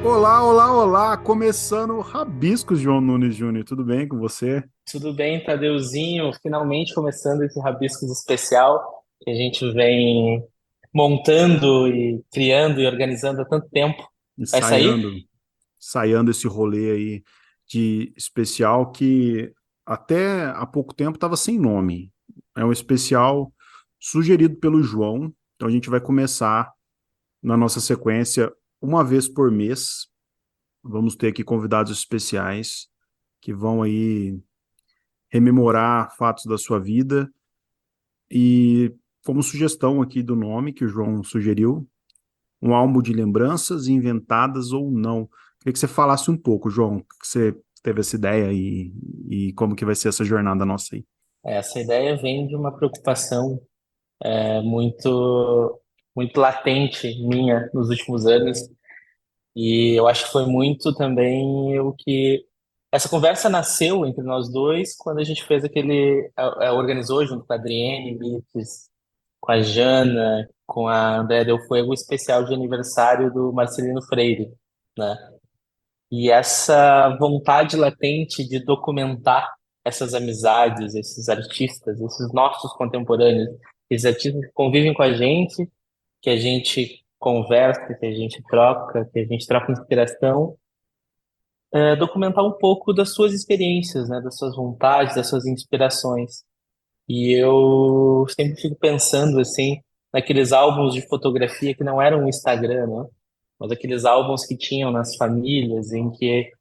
Olá, olá, olá! Começando o Rabiscos, João Nunes Júnior. Tudo bem com você? Tudo bem, Tadeuzinho? Finalmente começando esse Rabiscos especial que a gente vem montando e criando e organizando há tanto tempo. Vai sair? Ensaiando, ensaiando esse rolê aí de especial que até há pouco tempo estava sem nome. É um especial sugerido pelo João. Então a gente vai começar na nossa sequência uma vez por mês. Vamos ter aqui convidados especiais que vão aí rememorar fatos da sua vida e como sugestão aqui do nome que o João sugeriu, um álbum de lembranças inventadas ou não. Queria que você falasse um pouco, João, que você teve essa ideia e como que vai ser essa jornada nossa aí. Essa ideia vem de uma preocupação muito muito latente minha nos últimos anos, e eu acho que foi muito também o que essa conversa nasceu entre nós dois quando a gente fez organizou junto com a Adriene Mites, com a Jana, com a Andréa Del Fuego, o especial de aniversário do Marcelino Freire, né? E essa vontade latente de documentar essas amizades, esses artistas, esses nossos contemporâneos, esses artistas que convivem com a gente, que a gente conversa, que a gente troca inspiração, documentar um pouco das suas experiências, né? Das suas vontades, das suas inspirações. E eu sempre fico pensando assim naqueles álbuns de fotografia que não eram um Instagram, né? Mas aqueles álbuns que tinham nas famílias, em que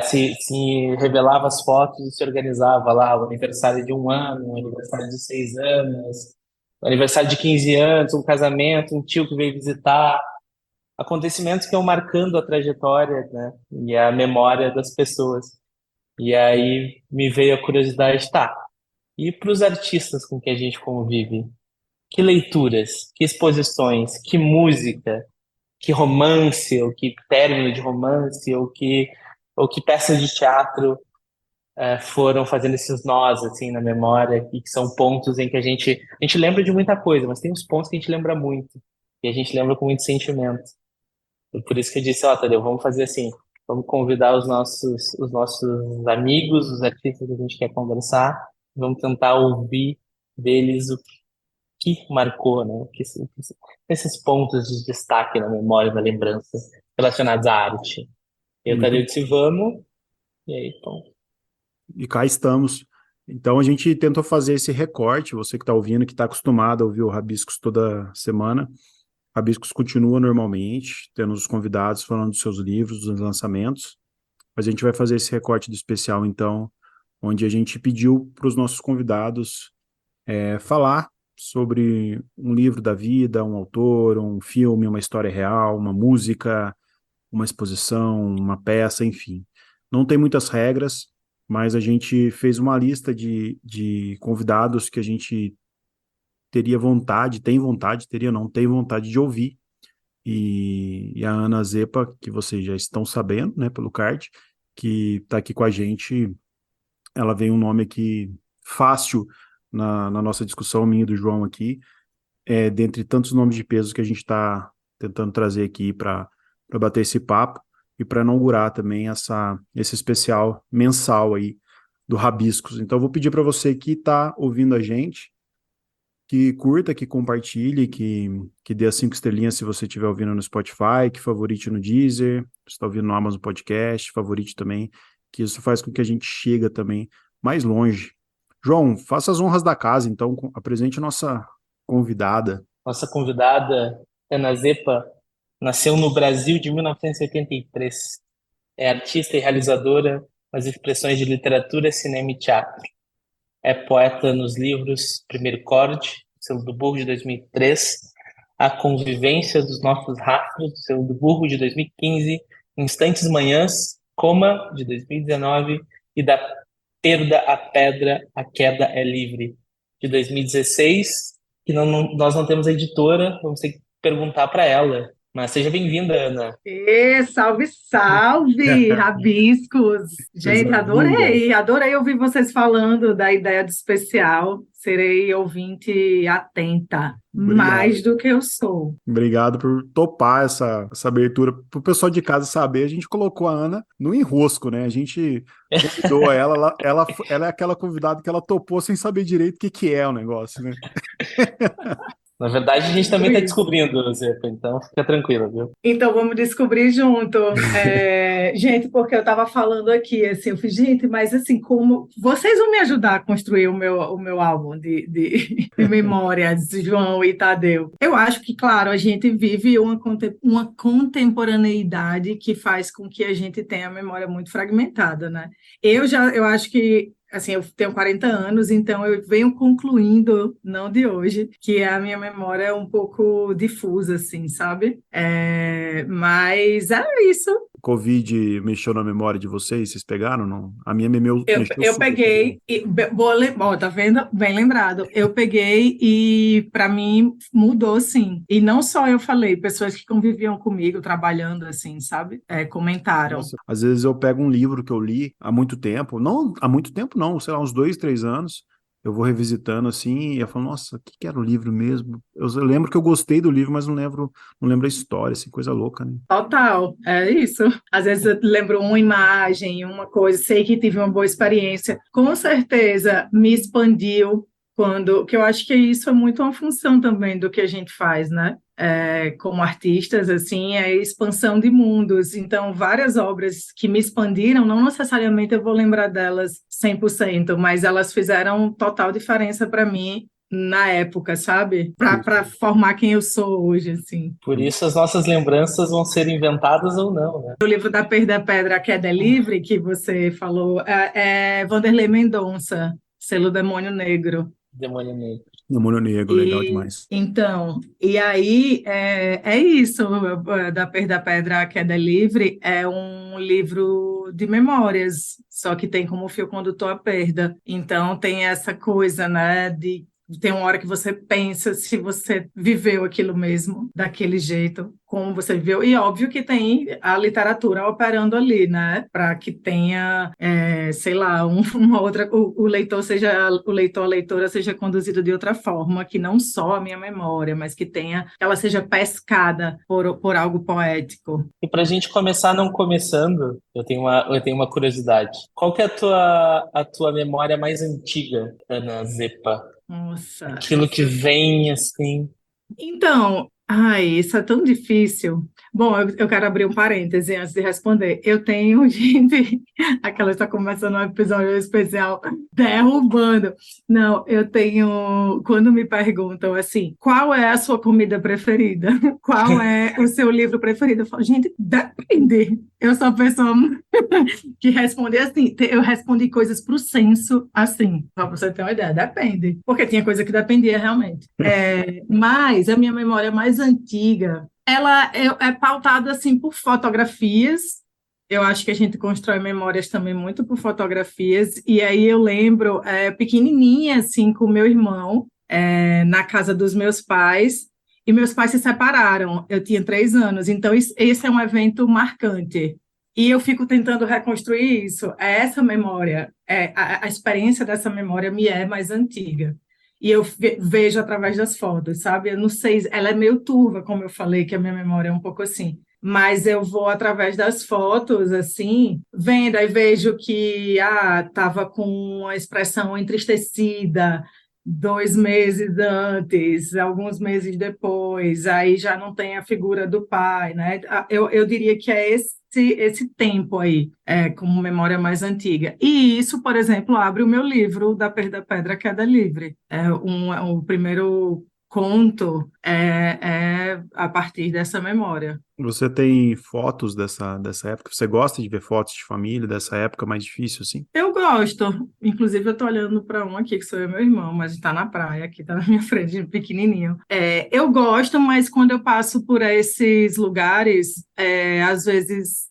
se revelava as fotos e se organizava lá o aniversário de um ano, o aniversário de 6 anos, o aniversário de 15 anos, um casamento, um tio que veio visitar, acontecimentos que iam marcando a trajetória, né? E a memória das pessoas. E aí me veio a curiosidade, tá? E para os artistas com que a gente convive, que leituras, que exposições, que música, que romance, ou que término de romance, ou que peças de teatro foram fazendo esses nós assim na memória e que são pontos em que a gente lembra de muita coisa, mas tem uns pontos que a gente lembra muito e a gente lembra com muito sentimento. E por isso que eu disse, ó, Tadeu, vamos fazer assim, vamos convidar os nossos amigos, os artistas que a gente quer conversar, vamos tentar ouvir deles o que marcou, né? Esses pontos de destaque na memória, na lembrança, relacionados à arte. Eu estaria Muito. disse, vamos, e aí, bom. E cá estamos. Então a gente tentou fazer esse recorte, você que está ouvindo, que está acostumado a ouvir o Rabiscos toda semana. Rabiscos continua normalmente, tendo os convidados falando dos seus livros, dos lançamentos, mas a gente vai fazer esse recorte do especial, então, onde a gente pediu para os nossos convidados falar sobre um livro da vida, um autor, um filme, uma história real, uma música, uma exposição, uma peça, enfim. Não tem muitas regras, mas a gente fez uma lista de convidados que a gente teria vontade, tem vontade, teria não, tem vontade de ouvir. E a Ana Zepa, que vocês já estão sabendo, né, pelo card, que está aqui com a gente, ela veio um nome aqui fácil na nossa discussão, minha e do João aqui, dentre tantos nomes de peso que a gente está tentando trazer aqui para bater esse papo e para inaugurar também esse especial mensal aí do Rabiscos. Então, eu vou pedir para você que está ouvindo a gente, que curta, que compartilhe, que dê as 5 estrelinhas se você estiver ouvindo no Spotify, que favorite no Deezer, se está ouvindo no Amazon Podcast, favorite também, que isso faz com que a gente chegue também mais longe. João, faça as honras da casa, então, apresente a nossa convidada. Nossa convidada, Ana Zepa, nasceu no Brasil de 1983. É artista e realizadora nas expressões de literatura, cinema e teatro. É poeta nos livros Primeiro Corte, selo do Burro de 2003, A Convivência dos Nossos Rastros, selo do Burro de 2015, Instantes Manhãs, Coma de 2019 e Da Perda à Pedra, A Queda é Livre de 2016, que nós não temos a editora, vamos ter que perguntar para ela. Mas seja bem-vinda, Ana. Salve, salve, rabiscos! Coisa Gente, linda. adorei ouvir vocês falando da ideia do especial. Serei ouvinte atenta, mais Obrigado. do que eu sou. Obrigado por topar essa abertura. Para o pessoal de casa saber, a gente colocou a Ana no enrosco, né? A gente convidou ela, ela é aquela convidada que ela topou sem saber direito o que é o negócio, né? Na verdade, a gente também Tipo está isso. descobrindo, Zepa, então fica tranquila, viu? Então vamos descobrir junto. Gente, porque eu estava falando aqui, assim, eu falei, gente, mas assim, como vocês vão me ajudar a construir o meu álbum de memórias, João e Tadeu. Eu acho que, claro, a gente vive uma contemporaneidade que faz com que a gente tenha a memória muito fragmentada, né? Eu acho que assim, eu tenho 40 anos, então eu venho concluindo, não de hoje, que a minha memória é um pouco difusa, assim, sabe? Mas é isso. Covid mexeu na memória de vocês? Vocês pegaram? Não? A minha mexeu Eu super comigo. peguei, tá vendo? Bem lembrado. Eu peguei e para mim mudou, sim. E não só eu falei, pessoas que conviviam comigo, trabalhando assim, sabe? Comentaram. Nossa, às vezes eu pego um livro que eu li há muito tempo, não há muito tempo não, sei lá, uns 2, 3 anos, eu vou revisitando assim e eu falo, nossa, o que que era o livro mesmo? Eu lembro que eu gostei do livro, mas não lembro a história, assim, coisa louca, né? Total, é isso. Às vezes eu lembro uma imagem, uma coisa, sei que tive uma boa experiência. Com certeza me expandiu que eu acho que isso é muito uma função também do que a gente faz, né? Como artistas, assim, é a expansão de mundos. Então, várias obras que me expandiram, não necessariamente eu vou lembrar delas 100%, mas elas fizeram total diferença para mim na época, sabe? Para formar quem eu sou hoje, assim. Por isso as nossas lembranças vão ser inventadas ou não, né? O livro da Perda Pedra, a Queda é Livre, que você falou, é Vanderlei Mendonça, Selo Demônio Negro. Demônio Negro. Demônio Negro, legal E demais. então, e aí é isso, da Perda Pedra, a Queda é Livre é um livro de memórias, só que tem como fio condutor a perda. Então tem essa coisa, né, de tem uma hora que você pensa se você viveu aquilo mesmo, daquele jeito, como você viveu. E óbvio que tem a literatura operando ali, né? Para que tenha, sei lá, uma outra, o leitor a leitora seja conduzido de outra forma, que não só a minha memória, mas que ela seja pescada por algo poético. E para a gente começar não começando, eu tenho uma curiosidade. Qual que é a tua memória mais antiga, Ana Zepa? Nossa, Aquilo que vem assim. então, ai, isso é tão difícil. Bom, eu quero abrir um parêntese antes de responder. Eu tenho, gente, aquela está começando um episódio especial derrubando. Não, eu tenho, quando me perguntam assim, qual é a sua comida preferida? Qual é o seu livro preferido? Eu falo, gente, depende. Eu sou a pessoa que responde assim, eu respondi coisas para o senso assim, para você ter uma ideia, depende. Porque tinha coisa que dependia realmente. Mas a minha memória mais antiga, ela é pautada assim por fotografias. Eu acho que a gente constrói memórias também muito por fotografias. E aí eu lembro, pequenininha, assim, com meu irmão, na casa dos meus pais. E meus pais se separaram. Eu tinha 3 anos. Então, esse é um evento marcante. E eu fico tentando reconstruir isso. Essa memória, a experiência dessa memória me é mais antiga. E eu vejo através das fotos, sabe? Eu não sei, ela é meio turva, como eu falei, que a minha memória é um pouco assim. Mas eu vou através das fotos, assim, vendo, aí vejo que estava com uma expressão entristecida 2 meses antes, alguns meses depois, aí já não tem a figura do pai, né? Eu diria que é esse tempo aí, como memória mais antiga. E isso, por exemplo, abre o meu livro da Perda Pedra, Queda Livre. O primeiro conto é a partir dessa memória. Você tem fotos dessa época? Você gosta de ver fotos de família dessa época mais difícil, assim? Eu gosto, inclusive eu estou olhando para um aqui, que sou eu e meu irmão, mas está na praia, aqui está na minha frente, pequenininho. Eu gosto, mas quando eu passo por esses lugares, às vezes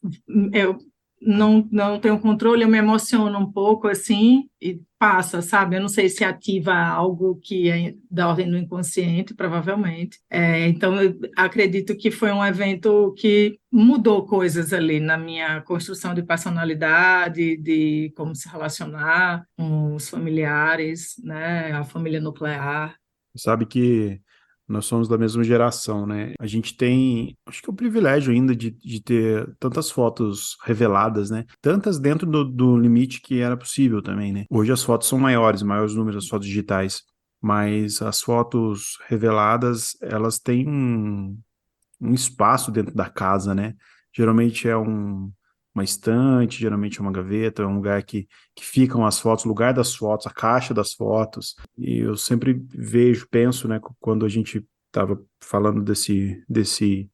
eu não tenho controle, eu me emociono um pouco assim e passa, sabe? Eu não sei se ativa algo que é da ordem do inconsciente, provavelmente. Então, eu acredito que foi um evento que mudou coisas ali na minha construção de personalidade, de como se relacionar com os familiares, né? A família nuclear. Sabe que nós somos da mesma geração, né? A gente tem, acho que é o privilégio ainda de ter tantas fotos reveladas, né? Tantas dentro do limite que era possível também, né? Hoje as fotos são maiores números, as fotos digitais, mas as fotos reveladas, elas têm um espaço dentro da casa, né? Geralmente é uma estante, geralmente é uma gaveta, é um lugar que ficam as fotos, o lugar das fotos, a caixa das fotos. E eu sempre vejo, penso, né, quando a gente estava falando desse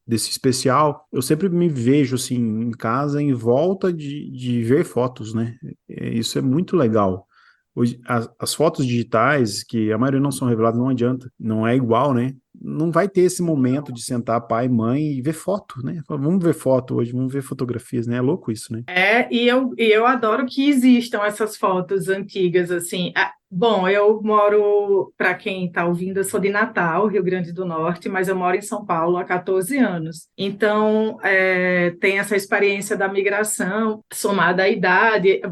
especial, eu sempre me vejo assim em casa em volta de ver fotos, né? Isso é muito legal. Hoje, as fotos digitais, que a maioria não são reveladas, não adianta, não é igual, né? Não vai ter esse momento de sentar pai e mãe e ver foto, né? Vamos ver foto hoje, vamos ver fotografias, né? É louco isso, né? E eu adoro que existam essas fotos antigas, assim. Bom, eu moro, para quem está ouvindo, eu sou de Natal, Rio Grande do Norte, mas eu moro em São Paulo há 14 anos. Então, tem essa experiência da migração, somada à idade.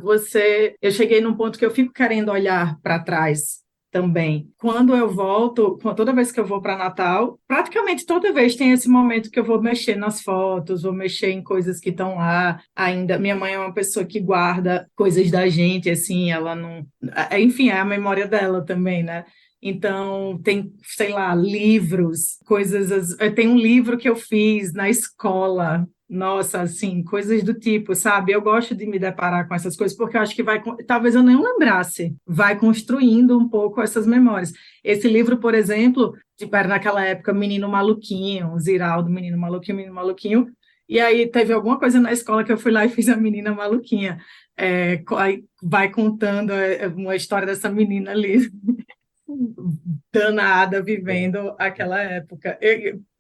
Eu cheguei num ponto que eu fico querendo olhar para trás também. Quando eu volto, toda vez que eu vou para Natal, praticamente toda vez tem esse momento que eu vou mexer nas fotos, vou mexer em coisas que estão lá ainda. Minha mãe é uma pessoa que guarda coisas da gente, assim, ela não. Enfim, é a memória dela também, né? Então, tem, sei lá, livros, coisas. Tem um livro que eu fiz na escola. Nossa, assim, coisas do tipo, sabe? Eu gosto de me deparar com essas coisas porque eu acho que talvez eu nem lembrasse, vai construindo um pouco essas memórias. Esse livro, por exemplo, era naquela época Menino Maluquinho, Ziraldo, Menino Maluquinho, e aí teve alguma coisa na escola que eu fui lá e fiz a Menina Maluquinha. Aí vai contando uma história dessa menina ali, danada, vivendo aquela época.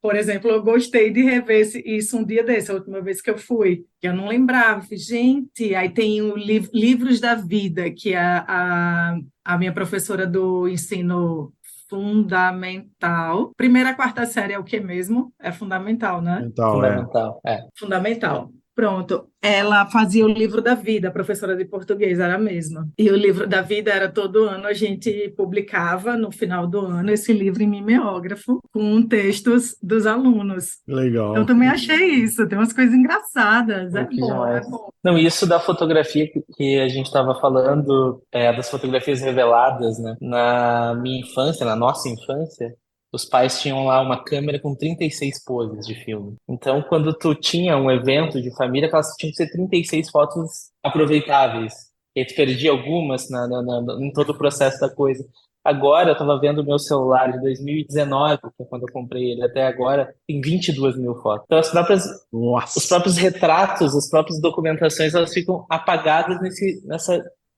Por exemplo, eu gostei de rever isso um dia desse, a última vez que eu fui, que eu não lembrava. Falei, gente, aí tem o Livros da Vida, que é a minha professora do ensino fundamental. Primeira a quarta série é o que mesmo? É fundamental, né? Mental, é. Fundamental. Fundamental. Pronto. Ela fazia o livro da vida, a professora de português era a mesma. E o livro da vida era todo ano, a gente publicava no final do ano esse livro em mimeógrafo com textos dos alunos. Eu Legal. também achei isso, tem umas coisas engraçadas. É Que bom, é demais. bom. Não, isso da fotografia que a gente estava falando, das fotografias reveladas, né? Na minha infância, na nossa infância, os pais tinham lá uma câmera com 36 poses de filme. Então, quando tu tinha um evento de família, elas tinham que ser 36 fotos aproveitáveis. E aí tu perdia algumas em todo o processo da coisa. Agora, eu estava vendo o meu celular de 2019, que é quando eu comprei ele até agora, tem 22 mil fotos. Então, os Nossa. próprios retratos, as próprias documentações, elas ficam apagadas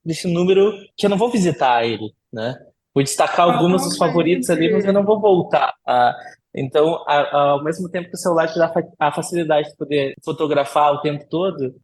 nesse número que eu não vou visitar ele, né? Vou destacar algumas dos favoritos ali, mas eu não Totalmente. vou voltar. Então, ao mesmo tempo que o celular te dá a facilidade de poder fotografar o tempo todo,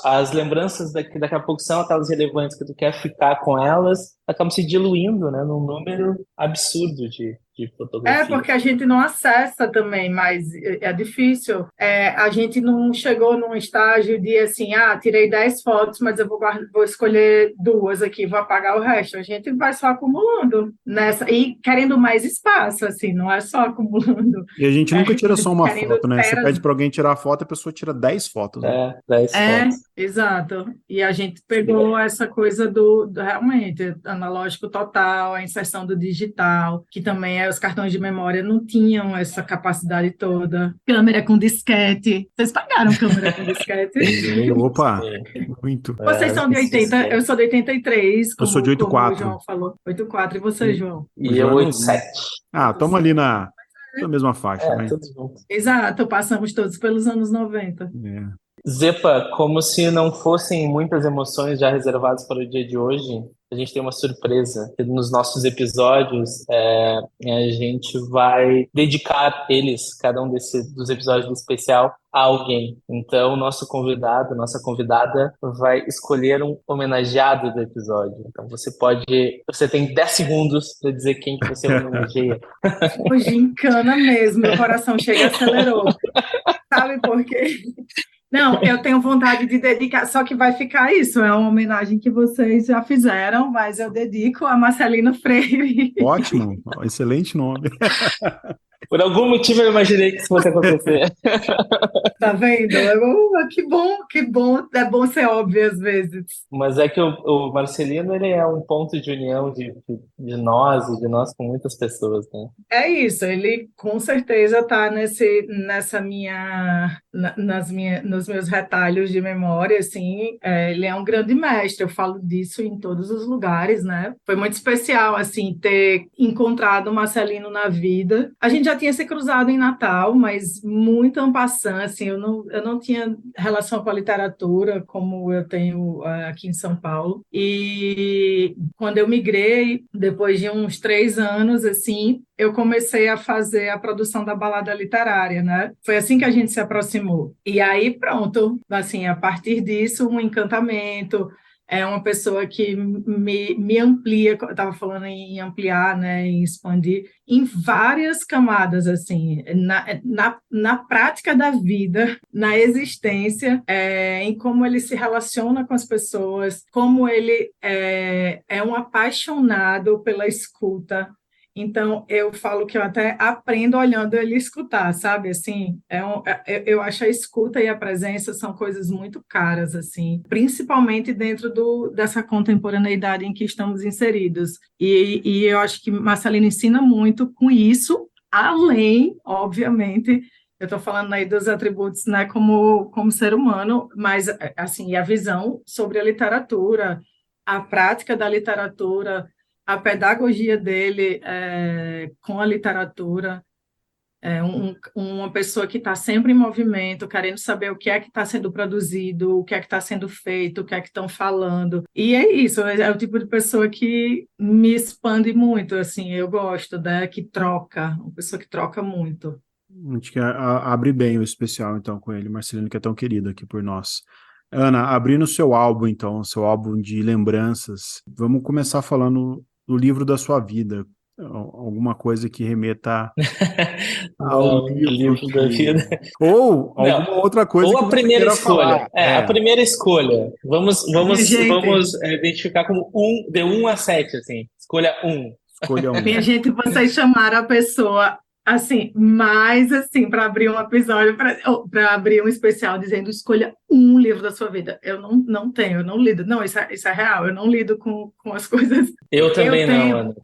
as lembranças daqui a pouco são aquelas relevantes que tu quer ficar com elas, acabam se diluindo, né, num número absurdo de fotografias. Porque a gente não acessa também, mas é difícil. A gente não chegou num estágio de assim, tirei 10 fotos, mas eu vou escolher duas aqui, vou apagar o resto. A gente vai só acumulando nessa e querendo mais espaço, assim, não é só acumulando. E a gente nunca tira só uma Querendo foto, né? Você teras. pede para alguém tirar a foto, a pessoa tira 10 fotos, né? 10 fotos. Exato. E a gente pegou essa coisa realmente analógico total, a inserção do digital, que também os cartões de memória não tinham essa capacidade toda. Câmera com disquete. Vocês pagaram câmera com disquete? Opa, Sim. muito. Vocês são de 80, eu sou de 83, Eu sou de como o 84. João falou. 84, e você, João? O E eu João é 8,7. novinho. Estamos ali na mesma faixa, né? Tudo junto. Exato, passamos todos pelos anos 90. É. Zepa, como se não fossem muitas emoções já reservadas para o dia de hoje, a gente tem uma surpresa. Que Nos nossos episódios, a gente vai dedicar eles, cada um dos episódios do especial, a alguém. Então, nosso convidado, nossa convidada, vai escolher um homenageado do episódio. Então, você tem 10 segundos para dizer quem que você homenageia. Hoje encana mesmo, meu coração chega e acelerou. Sabe por quê? Não, eu tenho vontade de dedicar, só que vai ficar isso, é uma homenagem que vocês já fizeram, mas eu dedico a Marcelino Freire. Ótimo, excelente nome. Por algum motivo eu imaginei que isso fosse acontecer. Tá vendo? Que bom, é bom ser óbvio às vezes. Mas é que o Marcelino, ele é um ponto de união de nós e de nós com muitas pessoas, né? É isso, ele com certeza está nos meus retalhos de memória, assim, ele é um grande mestre, eu falo disso em todos os lugares, né? Foi muito especial, assim, ter encontrado o Marcelino na vida. A gente já tinha se cruzado em Natal, mas muito en passant, assim, eu não tinha relação com a literatura como eu tenho aqui em São Paulo. E quando eu migrei, depois de uns 3 anos, assim, eu comecei a fazer a produção da balada literária, né? Foi assim que a gente se aproximou. E aí, pronto, assim, a partir disso, um encantamento, é uma pessoa que me amplia, eu estava falando em ampliar, né, em expandir, em várias camadas, assim, na prática da vida, na existência, em como ele se relaciona com as pessoas, como ele é um apaixonado pela escuta. Então, eu falo que eu até aprendo olhando ele escutar, sabe? Assim, eu acho a escuta e a presença são coisas muito caras, assim, principalmente dentro dessa contemporaneidade em que estamos inseridos. E eu acho que Marcelino ensina muito com isso, além, obviamente, eu estou falando aí dos atributos, né, como ser humano, mas, assim, a visão sobre a literatura, a prática da literatura, a pedagogia dele com a literatura, uma pessoa que está sempre em movimento, querendo saber o que é que está sendo produzido, o que é que está sendo feito, o que é que estão falando. E é isso, é o tipo de pessoa que me expande muito, assim, eu gosto, né, que troca, uma pessoa que troca muito. Acho que abre bem o especial, então, com ele, Marcelino, que é tão querido aqui por nós. Ana, abrindo o seu álbum, então, seu álbum de lembranças, vamos começar falando do livro da sua vida, alguma coisa que remeta ao Não, livro livro da vida. ou Não. alguma outra coisa Ou que a você primeira queira escolha. falar. A primeira escolha. Gente, Vamos identificar como de 1 a 7, assim. Escolha 1. Escolha um. minha gente, vocês chamaram a pessoa assim, mais assim, para abrir um episódio, para abrir um especial dizendo escolha um livro da sua vida. Eu não tenho, eu não lido. Não, isso é real, eu não lido com as coisas. Eu também não, Ana.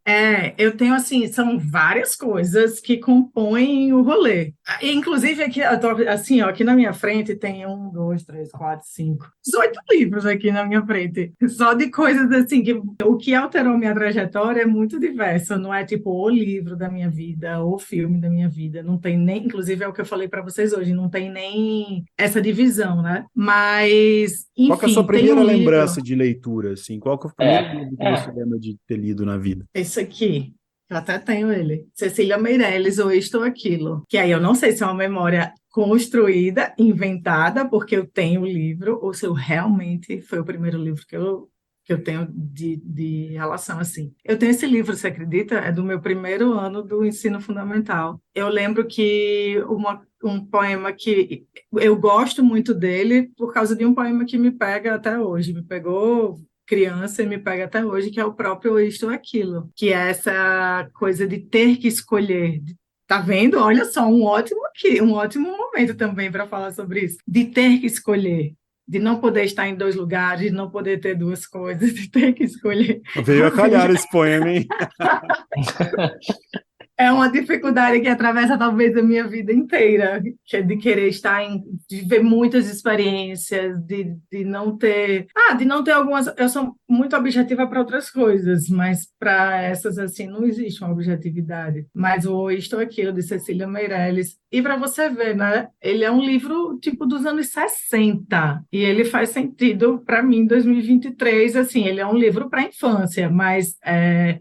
Eu tenho, assim, são várias coisas que compõem o rolê. Inclusive, aqui, eu tô, assim, ó, aqui na minha frente tem 1, 2, 3, 4, 5, 18 livros aqui na minha frente. Só de coisas assim, que o que alterou minha trajetória é muito diverso. Não é tipo o livro da minha vida, o filme da minha vida. Não tem nem, inclusive é o que eu falei para vocês hoje, não tem nem essa divisão, né? Mas, enfim, qual que é a sua tem primeira um lembrança livro. de leitura, assim? Qual que é o primeiro livro que você lembra de ter lido na vida? Esse aqui, eu até tenho ele. Cecília Meirelles, ou Isto ou Aquilo. Que aí eu não sei se é uma memória construída, inventada, porque eu tenho o livro, ou se eu realmente foi o primeiro livro que eu tenho de relação assim. Eu tenho esse livro, você acredita? É do meu primeiro ano do ensino fundamental. Eu lembro que um poema que eu gosto muito dele por causa de um poema que me pega até hoje. Me pegou criança e me pega até hoje, que é o próprio Isto ou Aquilo, que é essa coisa de ter que escolher. Tá vendo? Olha só, um ótimo momento também para falar sobre isso. De ter que escolher, de não poder estar em 2 lugares, de não poder ter 2 coisas, de ter que escolher. Veio a calhar esse poema, hein? é uma dificuldade que atravessa talvez a minha vida inteira, que é de querer estar de ver muitas experiências, de não ter, de não ter algumas, eu sou muito objetiva para outras coisas, mas para essas assim não existe uma objetividade. Mas o Isto ou Aquilo de Cecília Meirelles, e para você ver, né? Ele é um livro tipo dos anos 60 e ele faz sentido para mim em 2023, assim, ele é um livro para a infância, mas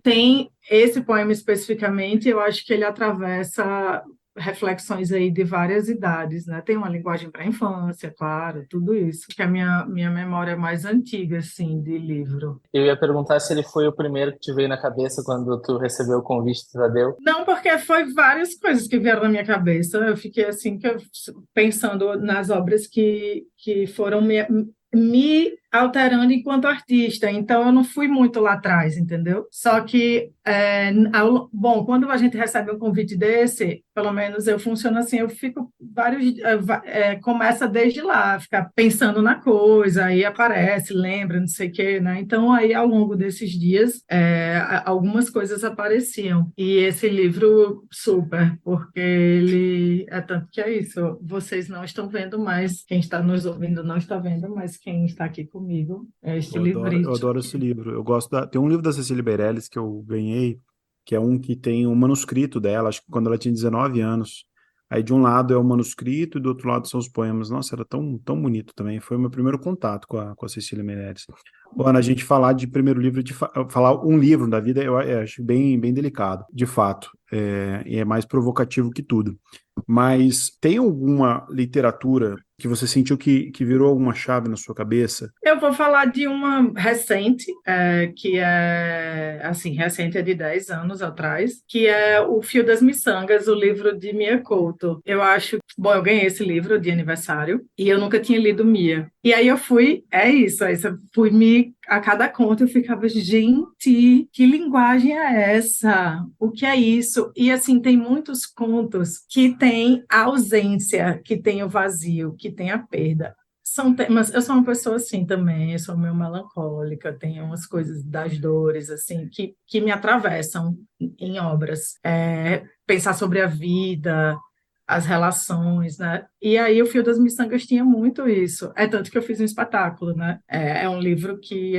tem esse poema especificamente, eu acho que ele atravessa reflexões aí de várias idades, né? Tem uma linguagem para a infância, claro, tudo isso. Que é a minha memória mais antiga, assim, de livro. Eu ia perguntar se ele foi o primeiro que te veio na cabeça quando tu recebeu o convite do Tadeu. Não, porque foi várias coisas que vieram na minha cabeça. Eu fiquei assim, pensando nas obras que foram me alterando enquanto artista, então eu não fui muito lá atrás, entendeu? Só que, bom, quando a gente recebe um convite desse, pelo menos eu funciono assim, eu fico começa desde lá, ficar pensando na coisa, aí aparece, lembra, não sei o quê, né? Então aí ao longo desses dias, algumas coisas apareciam, e esse livro, super, porque ele é tanto que é isso, vocês não estão vendo mais, quem está nos ouvindo não está vendo, mas quem está aqui comigo é este Eu livrito. adoro esse livro. Eu gosto tem um livro da Cecília Meirelles que eu ganhei, que é um que tem um manuscrito dela, acho que quando ela tinha 19 anos. Aí de um lado é o manuscrito e do outro lado são os poemas. Nossa, era tão bonito também. Foi o meu primeiro contato com a Cecília Meirelles. Ana, a gente falar de primeiro livro, falar um livro da vida, eu acho bem delicado, de fato. E é mais provocativo que tudo. Mas tem alguma literatura que você sentiu que virou alguma chave na sua cabeça? Eu vou falar de uma recente, que é, assim, recente é de 10 anos atrás, que é O Fio das Miçangas, o livro de Mia Couto. Eu acho, bom, eu ganhei esse livro de aniversário e eu nunca tinha lido Mia. E aí eu fui, a cada conto eu ficava, gente, que linguagem é essa? O que é isso? E assim, tem muitos contos que tem a ausência, que tem o vazio, que tem a perda. São temas, eu sou uma pessoa assim também, eu sou meio melancólica, tenho umas coisas das dores, assim, que me atravessam em obras. Pensar sobre a vida, as relações, né? E aí o Fio das Miçangas tinha muito isso. É tanto que eu fiz um espetáculo, né? É um livro que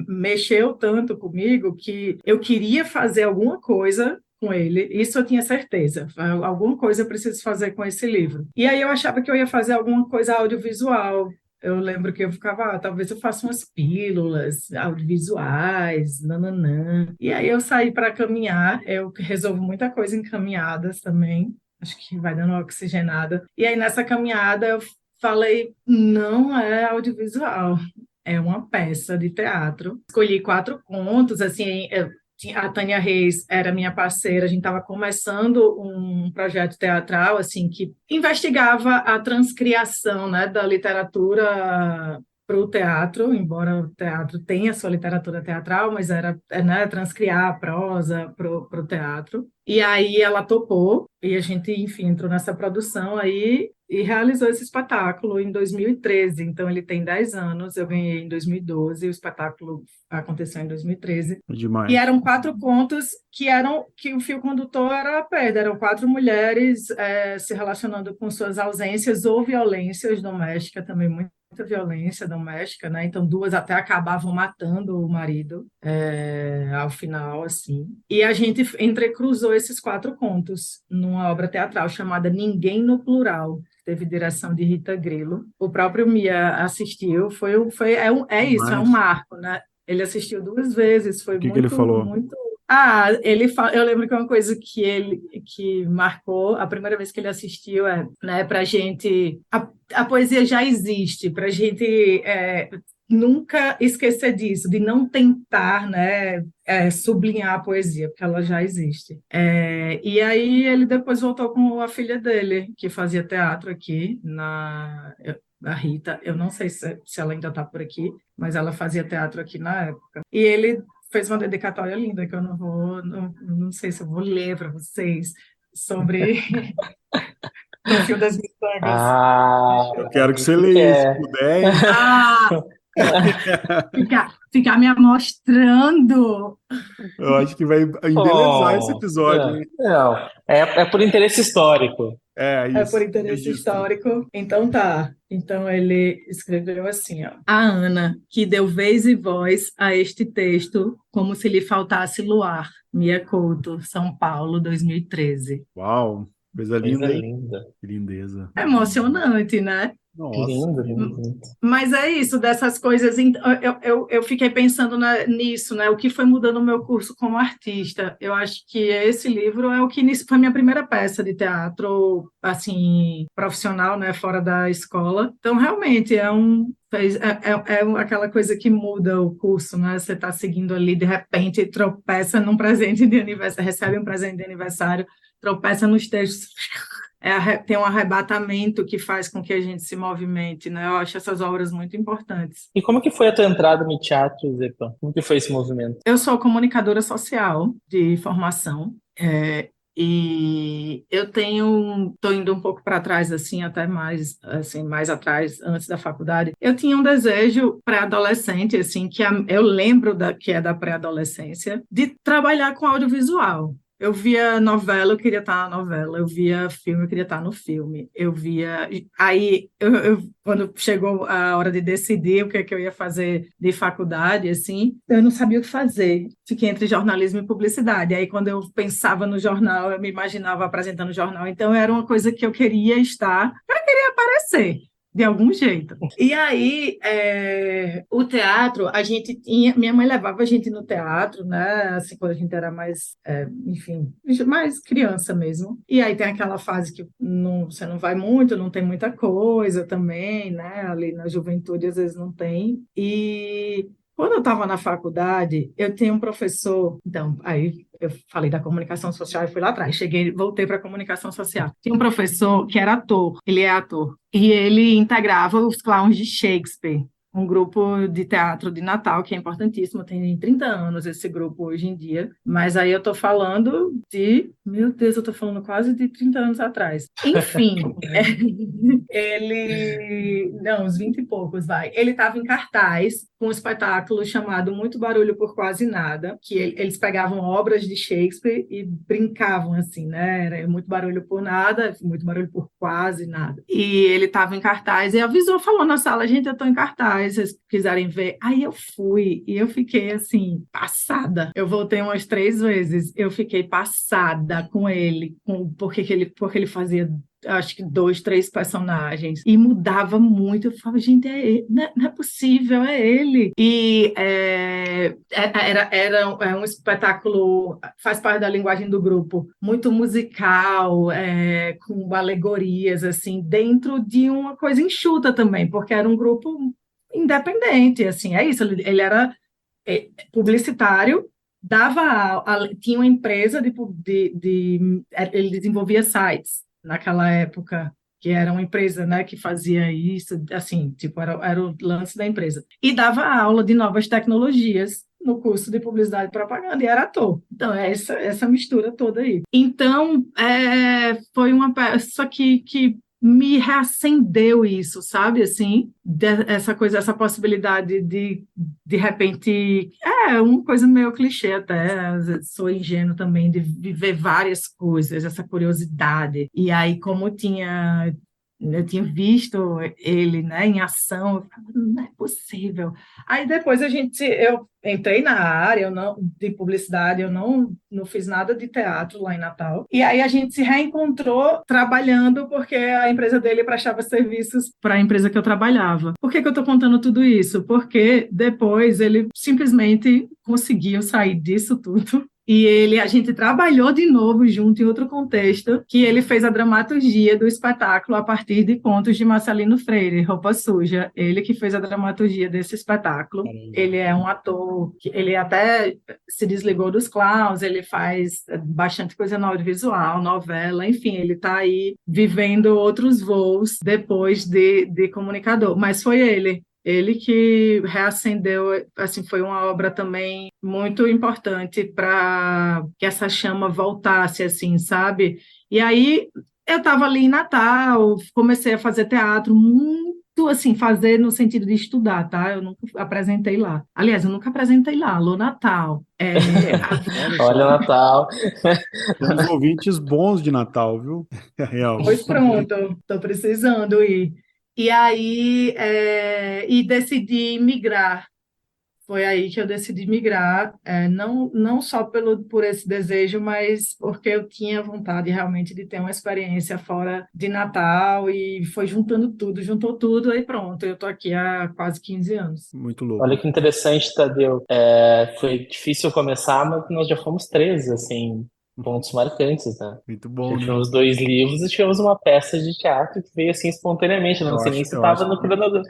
mexeu tanto comigo que eu queria fazer alguma coisa com ele, isso eu tinha certeza. Alguma coisa eu preciso fazer com esse livro. E aí eu achava que eu ia fazer alguma coisa audiovisual. Eu lembro que eu ficava, talvez eu faça umas pílulas audiovisuais, nananã. E aí eu saí para caminhar, eu resolvo muita coisa em caminhadas também, acho que vai dando uma oxigenada. E aí nessa caminhada eu falei, não é audiovisual, é uma peça de teatro. Escolhi 4 contos, assim, a Tânia Reis era minha parceira, a gente estava começando um projeto teatral assim que investigava a transcriação, né, da literatura para o teatro, embora o teatro tenha sua literatura teatral, mas era, né, transcriar a prosa para o teatro. E aí ela topou, e a gente, enfim, entrou nessa produção aí e realizou esse espetáculo em 2013. Então, ele tem 10 anos, eu ganhei em 2012, o espetáculo aconteceu em 2013. Demais. E eram 4 contos que o fio condutor era a perda. Eram 4 mulheres se relacionando com suas ausências ou violências domésticas, também muita violência doméstica, né? Então 2 até acabavam matando o marido ao final, assim. E a gente entrecruzou esses 4 contos numa obra teatral chamada Ninguém no Plural. Teve direção de Rita Grilo. O próprio Mia assistiu. Isso, é um marco, né? Ele assistiu 2 vezes, foi O que ele falou? muito. Eu lembro que uma coisa que marcou a primeira vez que ele assistiu né, para gente, a poesia já existe, para gente nunca esquecer disso, de não tentar, né, sublinhar a poesia, porque ela já existe. E aí ele depois voltou com a filha dele, que fazia teatro aqui a Rita, eu não sei se ela ainda está por aqui, mas ela fazia teatro aqui na época. E ele fez uma dedicatória linda, que eu não sei se eu vou ler para vocês, sobre o Fio das Miçangas. Eu quero que você leia, se puder. Ficar me amostrando. Eu acho que vai embelezar esse Oh, episódio, hein? não, é por interesse histórico. É É por isso, interesse registro. histórico. Então tá. Então ele escreveu assim, ó. A Ana, que deu vez e voz a este texto, como se lhe faltasse luar. Mia Couto, São Paulo, 2013. Uau, coisa Coisa linda, hein? linda. Que lindeza. Emocionante, né? Nossa. Lindo, lindo, lindo. Mas é isso, dessas coisas. Eu fiquei pensando nisso, né? O que foi mudando o meu curso como artista. Eu acho que esse livro é o que foi a minha primeira peça de teatro, assim, profissional, né? Fora da escola. Então, realmente, é aquela coisa que muda o curso, né? Você está seguindo ali, de repente, tropeça num presente de aniversário, recebe um presente de aniversário, tropeça nos textos. Tem um arrebatamento que faz com que a gente se movimente, né? Eu acho essas obras muito importantes. E como que foi a tua entrada no teatro, Zepa? Como que foi esse movimento? Eu sou comunicadora social de formação, e eu estou indo um pouco para trás, assim, até mais, assim, mais atrás, antes da faculdade. Eu tinha um desejo pré-adolescente, assim, eu lembro que é da pré-adolescência, de trabalhar com audiovisual. Eu via novela, eu queria estar na novela. Eu via filme, eu queria estar no filme. Eu via. Aí, quando chegou a hora de decidir o que é que eu ia fazer de faculdade, assim, eu não sabia o que fazer. Fiquei entre jornalismo e publicidade. Aí, quando eu pensava no jornal, eu me imaginava apresentando o jornal. Então, era uma coisa que eu queria estar, eu queria aparecer de algum jeito. E aí, o teatro, a gente tinha, minha mãe levava a gente no teatro, né, assim, quando a gente era mais, enfim, mais criança mesmo. E aí tem aquela fase que você não vai muito, não tem muita coisa também, né, ali na juventude às vezes não tem. E quando eu estava na faculdade, eu tinha um professor, então, aí eu falei da comunicação social e fui lá atrás, voltei para a comunicação social. Tinha um professor que era ator, ele é ator, e ele integrava os clowns de Shakespeare, um grupo de teatro de Natal que é importantíssimo, tem 30 anos esse grupo hoje em dia, mas aí eu estou falando meu Deus, eu estou falando quase de 30 anos atrás. Enfim, não, uns 20 e poucos, vai. Ele estava em cartaz com um espetáculo chamado Muito Barulho por Quase Nada, que eles pegavam obras de Shakespeare e brincavam assim, né? Era muito barulho por nada, muito barulho por quase nada. E ele estava em cartaz e avisou, falou na sala, gente, eu estou em cartaz, se vocês quiserem ver. Aí eu fui e eu fiquei assim, passada. Eu voltei umas 3 vezes, eu fiquei passada com ele, porque ele fazia acho que 2, 3 personagens, e mudava muito. Eu falava, gente, é ele, não é possível, é ele. E era um espetáculo, faz parte da linguagem do grupo, muito musical, com alegorias, assim, dentro de uma coisa enxuta também, porque era um grupo independente, assim, é isso, ele era publicitário, tinha uma empresa ele desenvolvia sites naquela época, que era uma empresa, né, que fazia isso, assim, tipo, era o lance da empresa. E dava aula de novas tecnologias no curso de publicidade e propaganda, e era ator. Então, é essa mistura toda aí. Então, foi uma peça que me reacendeu isso, sabe, assim, essa coisa, essa possibilidade de repente, uma coisa meio clichê até, às vezes sou ingênuo também, de viver várias coisas, essa curiosidade, e aí como eu tinha visto ele, né, em ação, eu falava, não é possível. Aí depois eu entrei na área de publicidade, eu não fiz nada de teatro lá em Natal. E aí a gente se reencontrou trabalhando, porque a empresa dele prestava serviços para a empresa que eu trabalhava. Por que eu estou contando tudo isso? Porque depois ele simplesmente conseguiu sair disso tudo. E a gente trabalhou de novo junto em outro contexto, que ele fez a dramaturgia do espetáculo a partir de contos de Marcelino Freire, Roupa Suja. Ele que fez a dramaturgia desse espetáculo. Ele é um ator, ele até se desligou dos clowns, ele faz bastante coisa no audiovisual, novela, enfim, ele está aí vivendo outros voos depois de comunicador. Mas foi ele que reacendeu, assim, foi uma obra também muito importante para que essa chama voltasse, assim, sabe? E aí eu estava ali em Natal, comecei a fazer teatro muito assim, fazer no sentido de estudar, tá? Eu nunca apresentei lá. Aliás, eu nunca apresentei lá, Alô Natal. Olha Olha o só, Natal. temos ouvintes bons de Natal, viu? É real. Pois pronto, estou precisando ir. E aí, e decidi migrar. Foi aí que eu decidi migrar, não só por esse desejo, mas porque eu tinha vontade realmente de ter uma experiência fora de Natal e foi juntando tudo, juntou tudo, aí pronto, eu estou aqui há quase 15 anos. Muito louco. Olha que interessante, Tadeu. Foi difícil começar, mas nós já fomos três, assim, pontos marcantes, né? Muito Já bom, né? tivemos dois livros e tivemos uma peça de teatro que veio assim espontaneamente. Eu Não sei nem acho, se eu estava acho no que cronograma.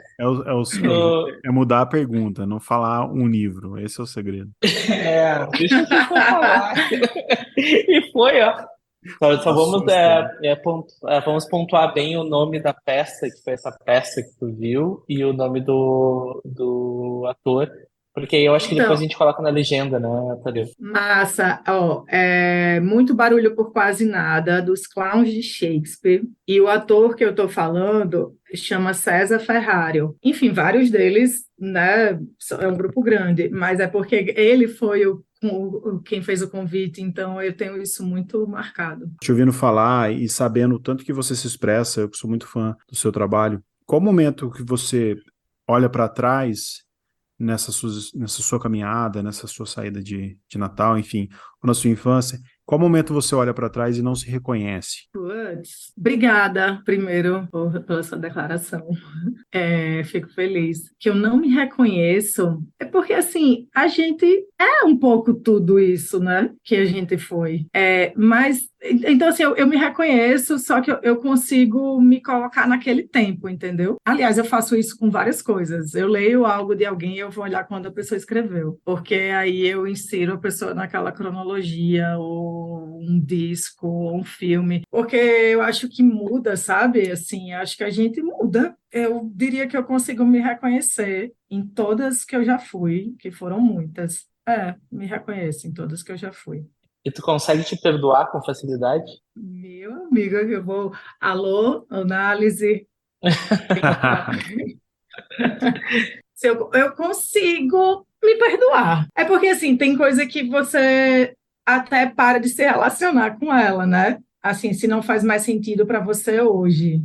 No... é mudar a pergunta, não falar um livro. Esse é o segredo. Deixa a pessoa falar. E foi, ó. Só vamos, Passou a história. vamos pontuar bem o nome da peça, que foi essa peça que tu viu, e o nome do ator, porque eu acho que depois a Então, gente coloca na legenda, né, Tadeu? massa, ó, muito barulho por quase nada, dos clowns de Shakespeare, e o ator que eu estou falando chama César Ferrario. Enfim, vários deles, né, é um grupo grande, mas é porque ele foi quem fez o convite, então eu tenho isso muito marcado. Te ouvindo falar e sabendo o tanto que você se expressa, eu que sou muito fã do seu trabalho, qual o momento que você olha para trás nessa sua caminhada, nessa sua saída de Natal, enfim, ou na sua infância, qual momento você olha para trás e não se reconhece? Puts, obrigada, primeiro, pela sua declaração. Fico feliz. Que eu não me reconheço, é porque, assim, a gente é um pouco tudo isso, né? Que a gente foi. Então, assim, eu me reconheço, só que eu consigo me colocar naquele tempo, entendeu? Aliás, eu faço isso com várias coisas. Eu leio algo de alguém e eu vou olhar quando a pessoa escreveu, porque aí eu insiro a pessoa naquela cronologia, ou um disco, ou um filme, porque eu acho que muda, sabe? Assim, acho que a gente muda. Eu diria que eu consigo me reconhecer em todas que eu já fui, que foram muitas. Me reconheço em todas que eu já fui. E tu consegue te perdoar com facilidade? Meu amigo, eu vou. Alô, análise. Se eu consigo me perdoar. É porque, assim, tem coisa que você até para de se relacionar com ela, né? Assim, se não faz mais sentido para você hoje.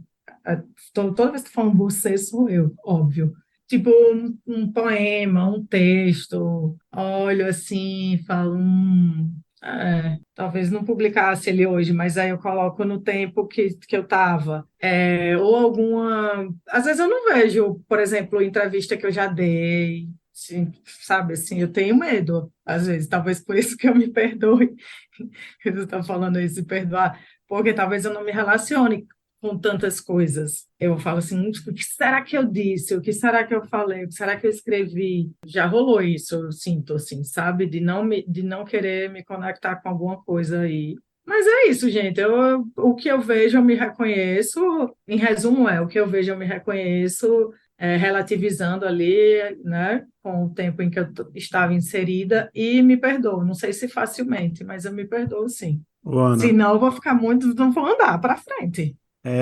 Toda vez que tu fala você, sou eu, óbvio. Tipo, um poema, um texto, olho assim, falo, talvez não publicasse ele hoje, mas aí eu coloco no tempo que eu estava. Ou alguma. Às vezes eu não vejo, por exemplo, entrevista que eu já dei, assim, sabe assim, eu tenho medo, às vezes, talvez por isso que eu me perdoe, que você está falando isso, se perdoar, porque talvez eu não me relacione com tantas coisas. Eu falo assim, tipo, o que será que eu disse? O que será que eu falei? O que será que eu escrevi? Já rolou isso, eu sinto, assim, sabe? De não querer me conectar com alguma coisa aí. Mas é isso, gente. O que eu vejo, eu me reconheço. Em resumo, o que eu vejo, eu me reconheço, relativizando ali, né, com o tempo em que eu estava inserida, e me perdoo. Não sei se facilmente, mas eu me perdoo, sim. Ô, Ana, Senão, eu vou ficar muito, não vou andar para frente.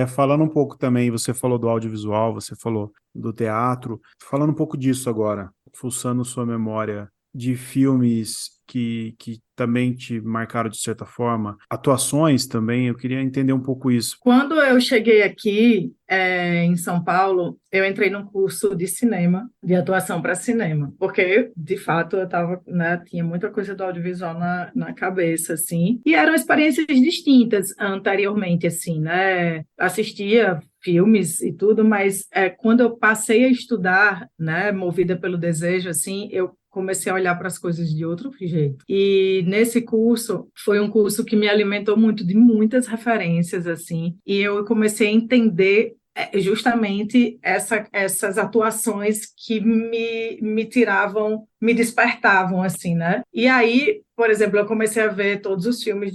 falando um pouco também, você falou do audiovisual, você falou do teatro, falando um pouco disso agora, fuçando sua memória de filmes que também te marcaram de certa forma, atuações também, eu queria entender um pouco isso. Quando eu cheguei aqui, em São Paulo, eu entrei num curso de cinema, de atuação para cinema, porque, de fato, eu tava, né, tinha muita coisa do audiovisual na cabeça, assim, e eram experiências distintas anteriormente, assim, né? Assistia filmes e tudo, mas quando eu passei a estudar, né, movida pelo desejo, assim, eu comecei a olhar para as coisas de outro jeito. E nesse curso, foi um curso que me alimentou muito de muitas referências, assim, e eu comecei a entender justamente essas atuações que me tiravam, me despertavam, assim, né? E aí, por exemplo, eu comecei a ver todos os filmes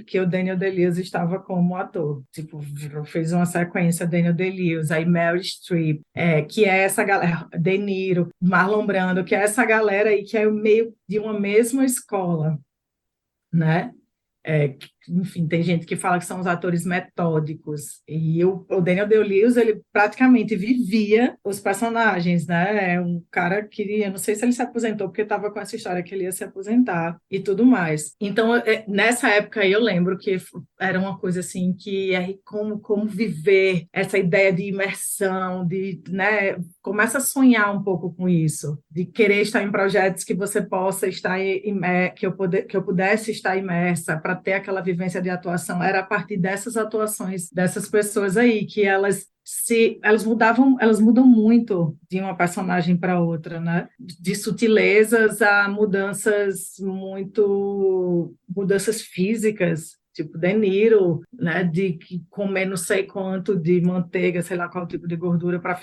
que o Daniel Day-Lewis estava como ator. Tipo, fez uma sequência Daniel Day-Lewis, aí Meryl Streep, que é essa galera, De Niro, Marlon Brando, que é essa galera aí que é meio de uma mesma escola, né? enfim, tem gente que fala que são os atores metódicos. E o Daniel Day-Lewis, ele praticamente vivia os personagens, né? É um cara que queria, não sei se ele se aposentou, porque estava com essa história que ele ia se aposentar e tudo mais. Então, nessa época aí eu lembro que era uma coisa assim que é como viver essa ideia de imersão, de, né? Começa a sonhar um pouco com isso, de querer estar em projetos que você possa estar, que eu pudesse estar imersa para ter aquela vivência de atuação. Era a partir dessas atuações dessas pessoas aí que elas mudam muito de uma personagem para outra, né? De sutilezas a mudanças físicas. Tipo, De Niro, né, de comer não sei quanto de manteiga, sei lá qual tipo de gordura para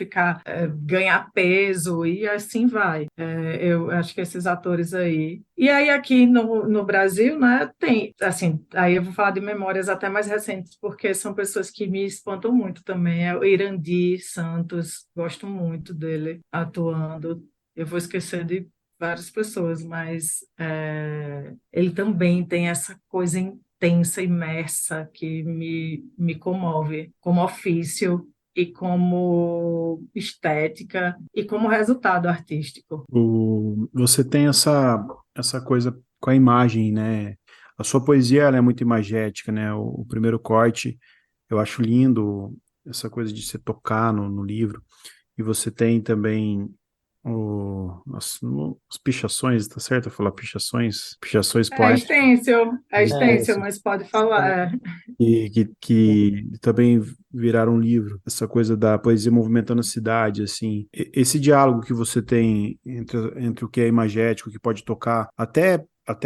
ganhar peso, e assim vai. Eu acho que esses atores aí. E aí aqui no Brasil, né, tem, assim, aí eu vou falar de memórias até mais recentes, porque são pessoas que me espantam muito também. É o Irandi Santos, gosto muito dele atuando. Eu vou esquecer de várias pessoas, mas ele também tem essa coisa intensa, imersa, que me comove como ofício e como estética e como resultado artístico. Você tem essa coisa com a imagem, né? A sua poesia, ela é muito imagética, né? O primeiro corte, eu acho lindo essa coisa de você tocar no livro. E você tem também as pichações, tá certo? Eu falar pichações, pichações poéticas, É extenso, mas pode falar. que também viraram um livro. Essa coisa da poesia movimentando a cidade, assim. Esse diálogo que você tem entre o que é imagético, o que pode tocar, até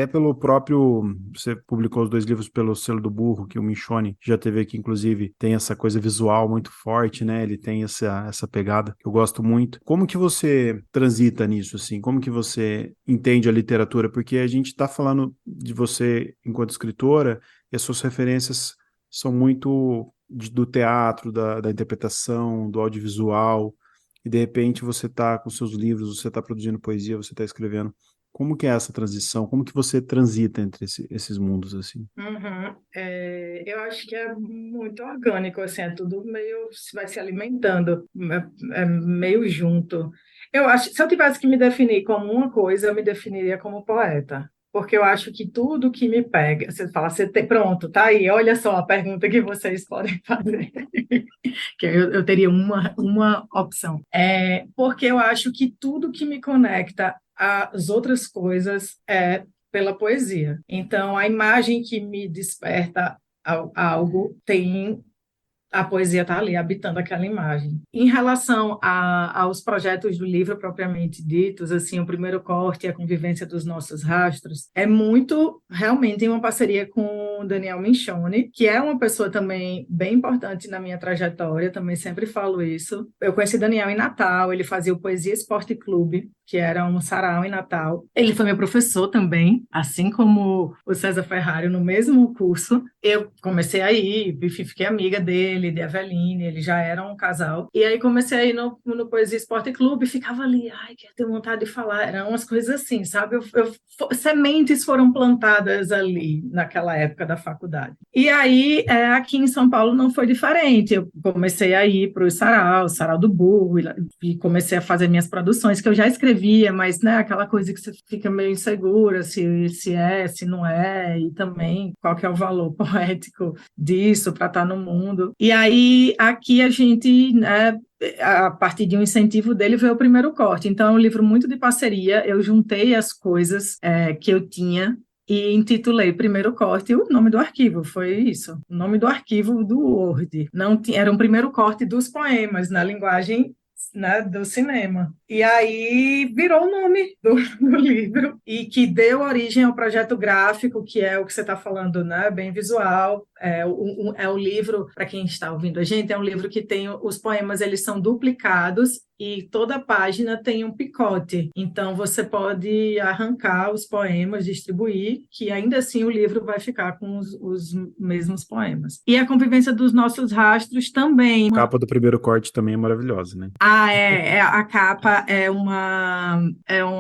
pelo próprio. Você publicou os 2 livros pelo Selo do Burro, que o Michone já teve aqui, inclusive, tem essa coisa visual muito forte, né? Ele tem essa pegada que eu gosto muito. Como que você transita nisso, assim? Como que você entende a literatura? Porque a gente está falando de você enquanto escritora e as suas referências são muito do teatro, da interpretação, do audiovisual, e de repente você está com seus livros, você está produzindo poesia, você está escrevendo. Como que é essa transição? Como que você transita entre esses mundos, assim? Uhum. Eu acho que é muito orgânico, assim, é tudo meio, vai se alimentando, é meio junto. Eu acho, se eu tivesse que me definir como uma coisa, eu me definiria como poeta, porque eu acho que tudo que me pega, você fala, pronto, tá aí, olha só a pergunta que vocês podem fazer, que eu teria uma opção. Porque eu acho que tudo que me conecta às outras coisas é pela poesia. Então, a imagem que me desperta algo tem a poesia está ali, habitando aquela imagem. Em relação aos projetos do livro propriamente ditos, assim, o primeiro corte, a convivência dos nossos rastros, é muito, realmente, em uma parceria com o Daniel Minchoni, que é uma pessoa também bem importante na minha trajetória, também sempre falo isso. Eu conheci Daniel em Natal, ele fazia o Poesia Esporte Clube, que era um sarau em Natal. Ele foi meu professor também, assim como o César Ferrari, no mesmo curso. Eu comecei a ir, fiquei amiga dele, de Aveline, eles já eram um casal. E aí comecei a ir no Poesia Esporte Clube, ficava ali, ai, quero ter vontade de falar. Eram umas coisas assim, sabe? Sementes foram plantadas ali, naquela época da faculdade. E aí, aqui em São Paulo não foi diferente. Eu comecei a ir para o Sarau do Burro, e comecei a fazer minhas produções, que eu já escrevia, mas, né, aquela coisa que você fica meio insegura, se não é, e também qual que é o valor poético disso para estar no mundo. E aí, aqui a gente, né, a partir de um incentivo dele, veio o primeiro corte. Então, é um livro muito de parceria, eu juntei as coisas que eu tinha e intitulei Primeiro Corte, e o nome do arquivo foi isso, o nome do arquivo do Word. Não era um primeiro corte dos poemas, na linguagem, né, do cinema. E aí virou o nome do livro, e que deu origem ao projeto gráfico, que é o que você está falando, né, bem visual. É o livro, para quem está ouvindo a gente, é um livro que tem os poemas, eles são duplicados, e toda página tem um picote. Então, você pode arrancar os poemas, distribuir, que ainda assim o livro vai ficar com os mesmos poemas. E a convivência dos nossos rastros também. A capa do primeiro corte também é maravilhosa, né? A capa é uma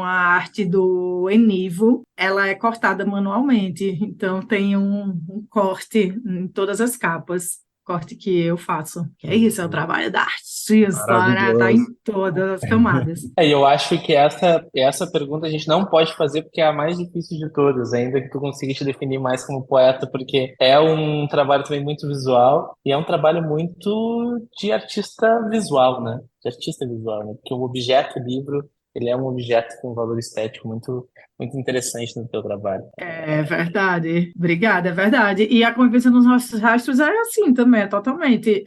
arte do Enivo, ela é cortada manualmente, então tem um corte em todas as capas, corte que eu faço. Que é isso, é o trabalho da artista, né? Tá em Maravilhoso. todas as camadas. E eu acho que essa pergunta a gente não pode fazer porque é a mais difícil de todas, ainda que tu consiga te definir mais como poeta, porque é um trabalho também muito visual e é um trabalho muito de artista visual, né? De artista visual, né? Porque o objeto livro, ele é um objeto com valor estético muito, muito interessante no teu trabalho. É verdade, obrigada, é verdade. E a convivência nos nossos rastros é assim também, totalmente.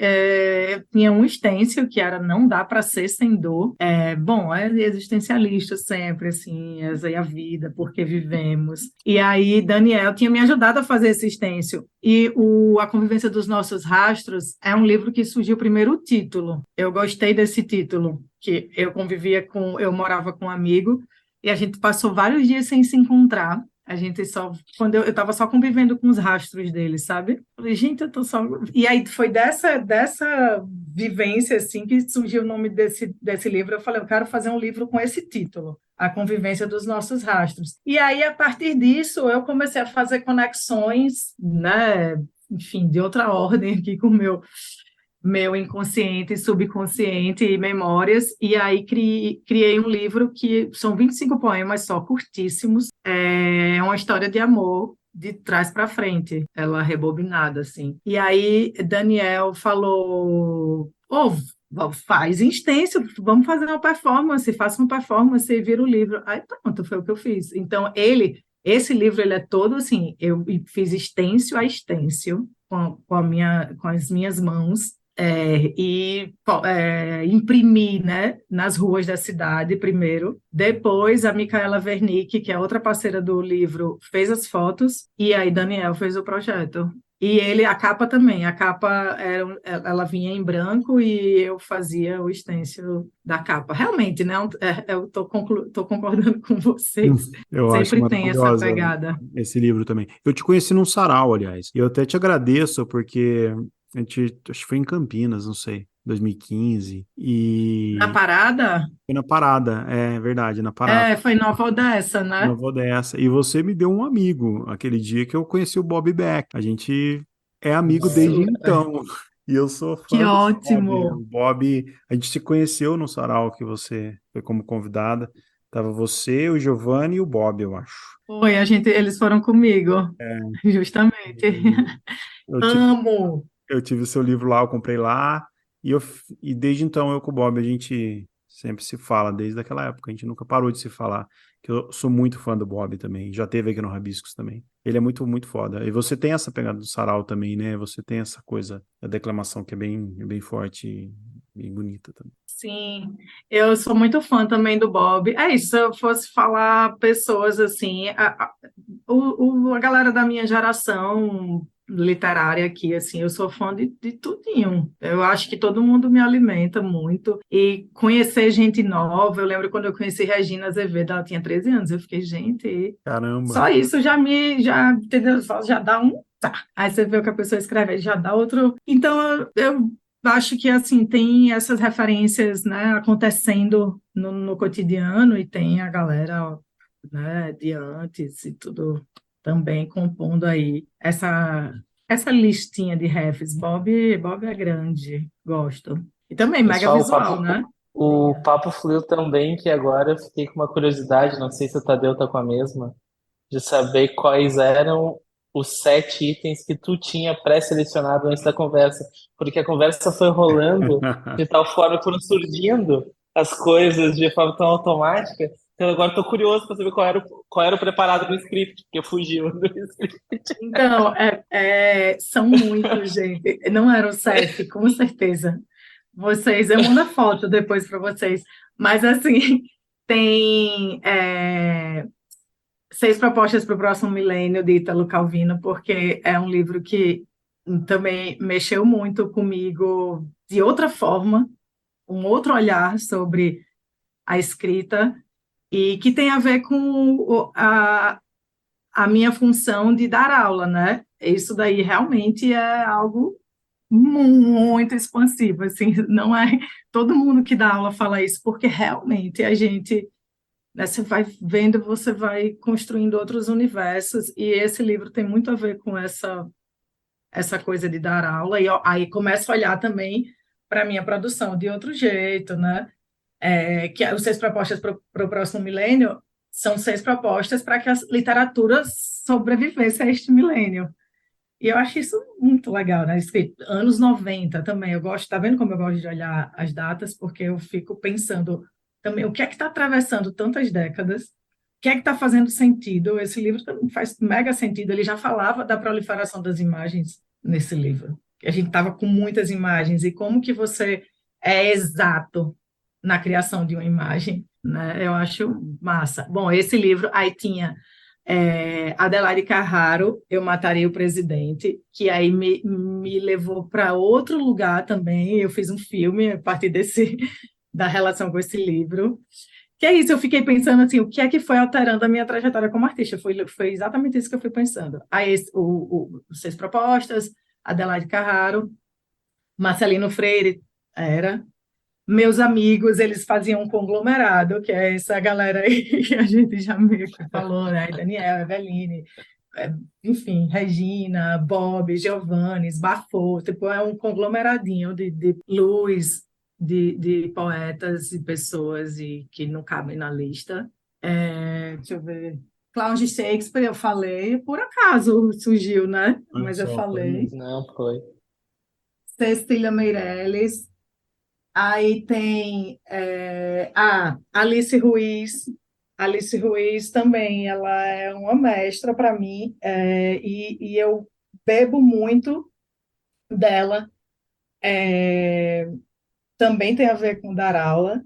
Tinha um stencil que era não dá para ser sem dor. Bom, é existencialista sempre, assim, essa é a vida, porque vivemos. E aí, Daniel tinha me ajudado a fazer esse stencil. E a convivência dos nossos rastros é um livro que surgiu primeiro o título. Eu gostei desse título, que eu morava com um amigo, e a gente passou vários dias sem se encontrar. Quando eu estava só convivendo com os rastros dele, sabe? Falei, gente, eu tô só. E aí foi dessa vivência, assim, que surgiu o nome desse livro. Eu falei, eu quero fazer um livro com esse título, A Convivência dos Nossos Rastros. E aí, a partir disso, eu comecei a fazer conexões, né? Enfim, de outra ordem aqui com o meu inconsciente, subconsciente e memórias, e aí criei um livro que são 25 poemas só, curtíssimos, é uma história de amor de trás para frente, ela rebobinada, assim. E aí Daniel falou, faz em stencil, vamos fazer uma performance, faça uma performance e vira o livro. Aí pronto, foi o que eu fiz. Então, esse livro, ele é todo assim, eu fiz stencil a stencil, com as minhas mãos, imprimi, né, nas ruas da cidade primeiro. Depois a Micaela Wernick, que é outra parceira do livro, fez as fotos e aí Daniel fez o projeto. E a capa também, ela vinha em branco e eu fazia o stencil da capa. Realmente, né? Eu tô concordando com vocês. Eu acho Sempre tem essa maravilhosa pegada. esse livro também. Eu te conheci num sarau, aliás. E eu até te agradeço, porque acho que foi em Campinas, não sei, 2015. Na parada? Foi na parada, é verdade, na parada. Foi Nova Odessa, Uma né? vou dessa. E você me deu um amigo aquele dia que eu conheci o Bob Beck. A gente é amigo desde então. E eu sou Que fã do Bob. O ótimo! Bob, a gente se conheceu no sarau que você foi como convidada. Tava você, o Giovanni e o Bob, eu acho. Foi, eles foram comigo, É, justamente. eu tive, Amo! eu tive o seu livro lá, eu comprei lá. E desde então eu com o Bob, a gente sempre se fala, desde aquela época. A gente nunca parou de se falar. Que eu sou muito fã do Bob também. Já teve aqui no Rabiscos também. Ele é muito, muito foda. E você tem essa pegada do sarau também, né? Você tem essa coisa da declamação que é bem forte e bem bonita também. Sim, eu sou muito fã também do Bob. É isso, se eu fosse falar pessoas assim, a galera da minha geração literária aqui, assim, eu sou fã de tudinho. Eu acho que todo mundo me alimenta muito. E conhecer gente nova, eu lembro quando eu conheci Regina Azevedo, ela tinha 13 anos, eu fiquei, gente, Caramba! só isso entendeu? Já dá um. Tá. Aí você vê o que a pessoa escreve, aí já dá outro. Então, eu acho que assim tem essas referências, né, acontecendo no cotidiano e tem a galera, né, de antes e tudo também compondo aí essa listinha de refs. Bob é grande, gosto. E também mega Pessoal, visual, né? o papo fluiu tão bem que agora eu fiquei com uma curiosidade, não sei se o Tadeu tá com a mesma, de saber quais eram os 7 itens que tu tinha pré-selecionado antes da conversa, porque a conversa foi rolando de tal forma que foram surgindo as coisas de forma tão automática. Então agora estou curioso para saber qual era o preparado no script, porque fugiu do script. Então, são muitos, gente. Não eram 7, com certeza. Eu mando a foto depois para vocês. Mas, assim, tem 6 propostas para o próximo milênio de Ítalo Calvino, porque é um livro que também mexeu muito comigo de outra forma, um outro olhar sobre a escrita e que tem a ver com a minha função de dar aula, né? Isso daí realmente é algo muito expansivo, assim, não é todo mundo que dá aula fala isso, porque realmente a gente, né, você vai vendo, você vai construindo outros universos, e esse livro tem muito a ver com essa coisa de dar aula, e aí começo a olhar também para a minha produção de outro jeito, né? Que os 6 propostas para o próximo milênio são 6 propostas para que a literatura sobrevivesse a este milênio. E eu acho isso muito legal, né? Escrito anos 90 também. Eu gosto, tá vendo como eu gosto de olhar as datas? Porque eu fico pensando também o que é que está atravessando tantas décadas, o que é que está fazendo sentido. Esse livro também faz mega sentido. Ele já falava da proliferação das imagens nesse livro. A gente estava com muitas imagens e como que você é exato na criação de uma imagem, né? Eu acho massa. Bom, esse livro aí tinha Adelaide Carraro, Eu Mataria o Presidente, que aí me levou para outro lugar também. Eu fiz um filme a partir da relação com esse livro. Que é isso, eu fiquei pensando assim, o que é que foi alterando a minha trajetória como artista? Foi exatamente isso que eu fui pensando. Aí os 6 propostas, Adelaide Carraro, Marcelino Freire, era. Meus amigos, eles faziam um conglomerado, que é essa galera aí que a gente já meio que falou, né? Daniel, Eveline, enfim, Regina, Bob, Giovanni, Bafo, tipo, é um conglomeradinho de luz, de poetas e pessoas e que não cabem na lista. Deixa eu ver. Cláudio Shakespeare, eu falei, por acaso surgiu, né? Mas eu Só falei. Não, foi. Cecília Meirelles. Aí tem Alice Ruiz. Alice Ruiz também, ela é uma mestra para mim, e eu bebo muito dela. Também tem a ver com dar aula.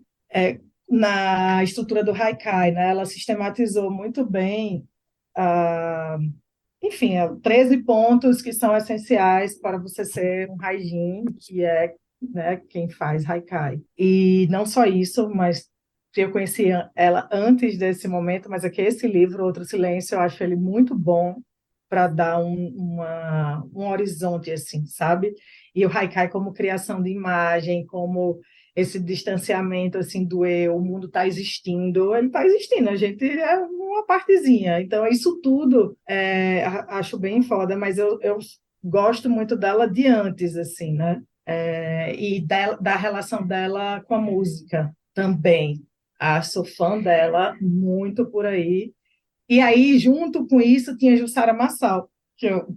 Na estrutura do Haikai, né? Ela sistematizou muito bem, enfim, 13 pontos que são essenciais para você ser um Haijin, que é, né, quem faz Haikai. E não só isso, mas eu conhecia ela antes desse momento, mas aqui esse livro, Outro Silêncio, eu acho ele muito bom para dar um horizonte, assim, sabe? E o Haikai como criação de imagem, como esse distanciamento assim do eu, o mundo está existindo, ele está existindo, a gente é uma partezinha. Então, isso tudo acho bem foda, mas eu gosto muito dela de antes, assim, né? E da relação dela com a música também. Sou fã dela, muito por aí. E aí, junto com isso, tinha Jussara Marçal,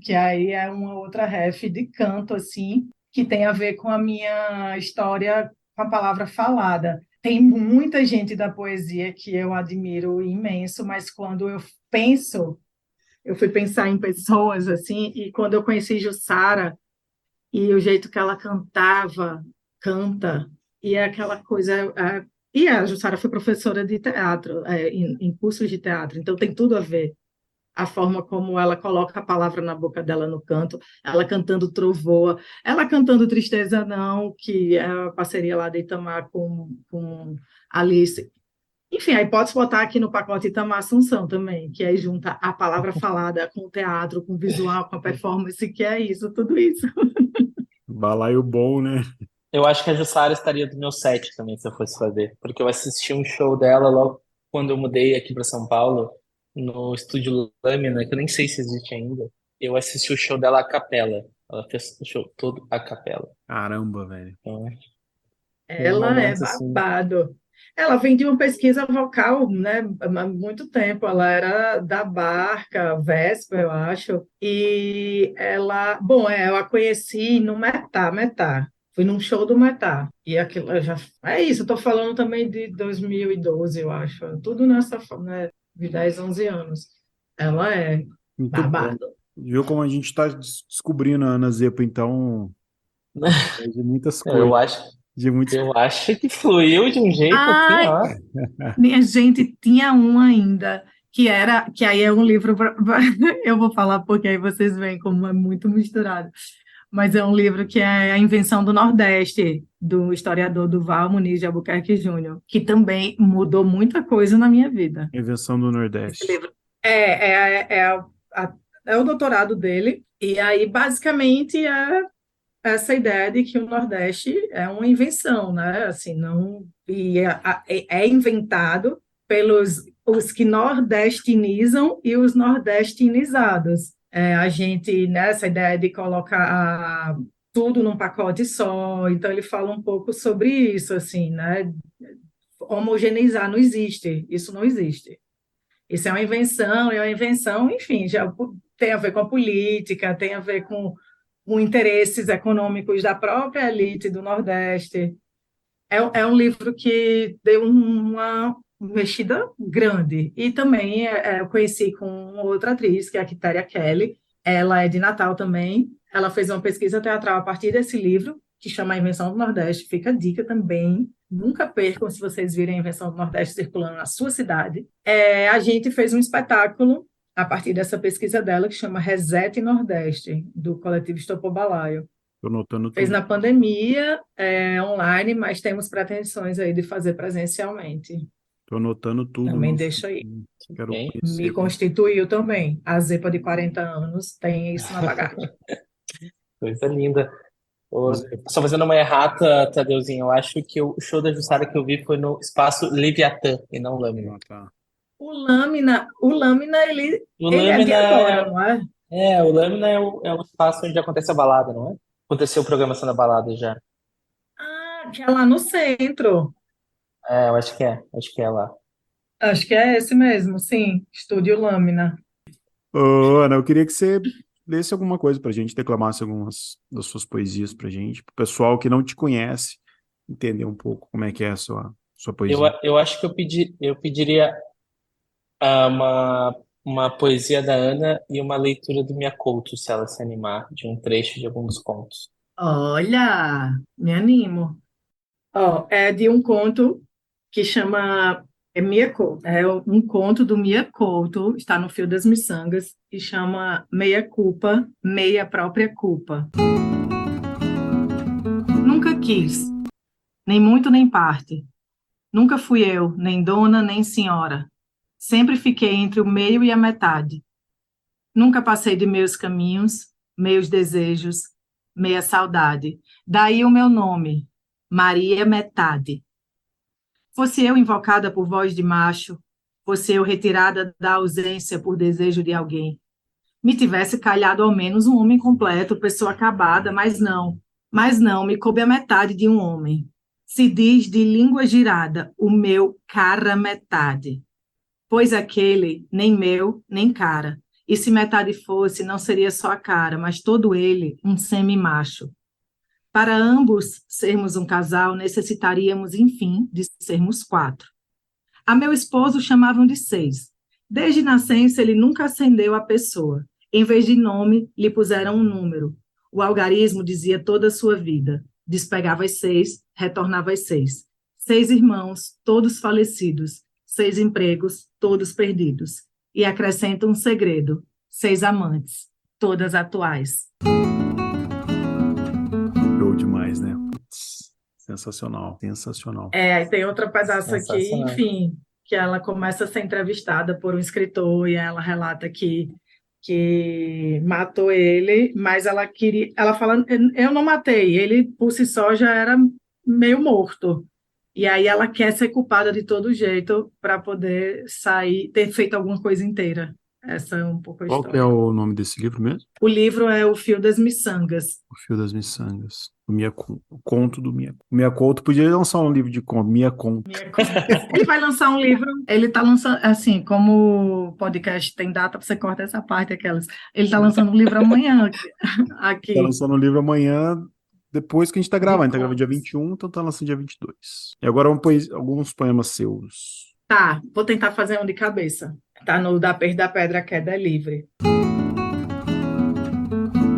que aí é uma outra ref de canto, assim, que tem a ver com a minha história com a palavra falada. Tem muita gente da poesia que eu admiro imenso, mas quando eu fui pensar em pessoas, assim, e quando eu conheci Jussara, e o jeito que ela canta, e é aquela coisa... E a Jussara foi professora de teatro, em cursos de teatro, então tem tudo a ver. A forma como ela coloca a palavra na boca dela no canto, ela cantando Trovoa, ela cantando Tristeza Não, que é a parceria lá de Itamar com Alice. Enfim, aí pode botar aqui no pacote Itamar Assunção também, que aí junta a palavra falada com o teatro, com o visual, com a performance, que é isso, tudo isso. balaio bom, né? Eu acho que a Jussara estaria do meu set também, se eu fosse fazer. Porque eu assisti um show dela logo quando eu mudei aqui para São Paulo, no Estúdio Lâmina, que eu nem sei se existe ainda. Eu assisti o show dela a capela. Ela fez o show todo a capela. Caramba, velho. Então, tem Ela é momentos assim. babado. Ela vem de uma pesquisa vocal, né, há muito tempo. Ela era da Barca, Vespa, eu acho. E ela, bom, eu a conheci no Metá. Fui num show do Metá. E aquilo já é isso, eu tô falando também de 2012, eu acho. Tudo nessa, né, de 10, 11 anos. Ela é Muito bom. babado. Viu como a gente está descobrindo a Ana Zepa, então, de muitas Eu coisas. acho, De muitos... eu acho que fluiu de um jeito assim, Ai, ó. minha gente, tinha um ainda, que aí é um livro, eu vou falar porque aí vocês veem como é muito misturado. mas é um livro que é A Invenção do Nordeste, do historiador Duval Muniz de Albuquerque Júnior, que também mudou muita coisa na minha vida. Invenção do Esse Nordeste. livro a- é o doutorado dele, e aí basicamente é essa ideia de que o Nordeste é uma invenção, né? Assim, não é inventado pelos os que nordestinizam e os nordestinizados. A gente, nessa ideia de colocar tudo num pacote só, então ele fala um pouco sobre isso, assim, né? Homogeneizar não existe, isso não existe. Isso é uma invenção, enfim, já tem a ver com a política, tem a ver com interesses econômicos da própria elite do Nordeste. É um livro que deu uma mexida grande. E também eu conheci com outra atriz, que é a Quitéria Kelly. Ela é de Natal também. Ela fez uma pesquisa teatral a partir desse livro, que chama A Invenção do Nordeste. Fica a dica também. Nunca percam se vocês virem a Invenção do Nordeste circulando na sua cidade. A gente fez um espetáculo a partir dessa pesquisa dela, que chama Reset Nordeste, do coletivo Estopobalaio. Tô anotando Fez tudo. na pandemia, online, mas temos pretensões aí de fazer presencialmente. Tô anotando tudo. Também Nossa, deixo aí. quero Ok. Me conhecer. constituiu também. A Zepa de 40 anos tem isso na bagagem. Coisa linda. Mas, Só fazendo uma errata, Tadeuzinho, eu acho que o show da Jussara que eu vi foi no espaço Leviatã e não Lâmina. tá. O Lâmina, O ele é de Lâmina agora, não é? o Lâmina é o espaço onde acontece a balada, não é? Aconteceu a programação da balada já. Ah, que é lá no centro. Eu acho que é lá. Acho que é esse mesmo, sim. Estúdio Lâmina. Ô, Ana, eu queria que você lesse alguma coisa pra gente, declamasse algumas das suas poesias pra gente, pro pessoal que não te conhece, entender um pouco como é que é a sua poesia. Eu acho que eu pediria uma poesia da Ana e uma leitura do Mia Couto, se ela se animar, de um trecho de alguns contos. Olha, me animo. Ó, é de um conto que chama Mia Couto. É um conto do Mia Couto, está no Fio das Miçangas, e chama Meia Culpa, Meia Própria Culpa. Nunca quis, nem muito nem parte. Nunca fui eu, nem dona, nem senhora. Sempre fiquei entre o meio e a metade. Nunca passei de meus caminhos, meus desejos, meia saudade. Daí o meu nome, Maria Metade. Fosse eu invocada por voz de macho, fosse eu retirada da ausência por desejo de alguém. Me tivesse calhado ao menos um homem completo, pessoa acabada, mas não, me coube a metade de um homem. Se diz de língua girada, o meu cara metade. Pois aquele, nem meu, nem cara. E se metade fosse, não seria só a cara, mas todo ele, um semi-macho. Para ambos sermos um casal, necessitaríamos, enfim, de sermos 4. A meu esposo chamavam de 6. Desde nascença, ele nunca acendeu a pessoa. Em vez de nome, lhe puseram um número. O algarismo dizia toda a sua vida. Despegava as 6, retornava as 6. 6 irmãos, todos falecidos. 6 empregos, todos perdidos. E acrescenta um segredo. 6 amantes, todas atuais. Show demais, né? Putz, sensacional, sensacional. Aí tem outro pedaço aqui, Sensacional. enfim, que ela começa a ser entrevistada por um escritor e ela relata que matou ele, mas ela fala, eu não matei, ele por si só já era meio morto. E aí ela quer ser culpada de todo jeito para poder sair, ter feito alguma coisa inteira. Essa é um pouco a Qual que é história. o nome desse livro mesmo? O livro é O Fio das Miçangas. O Fio das Miçangas. O conto do Mia. O Mia Couto podia lançar um livro de conto. Mia Conto. Ele vai lançar um livro, ele está lançando, assim, como o podcast tem data, você corta essa parte, aquelas. Ele está lançando um livro amanhã aqui. Tá lançando um livro amanhã, depois que a gente tá gravando. A gente tá gravando dia contos. 21, então tá lançando dia 22. E agora alguns poemas seus. Tá, vou tentar fazer um de cabeça. Tá no Da Perda da Pedra, a Queda é Livre.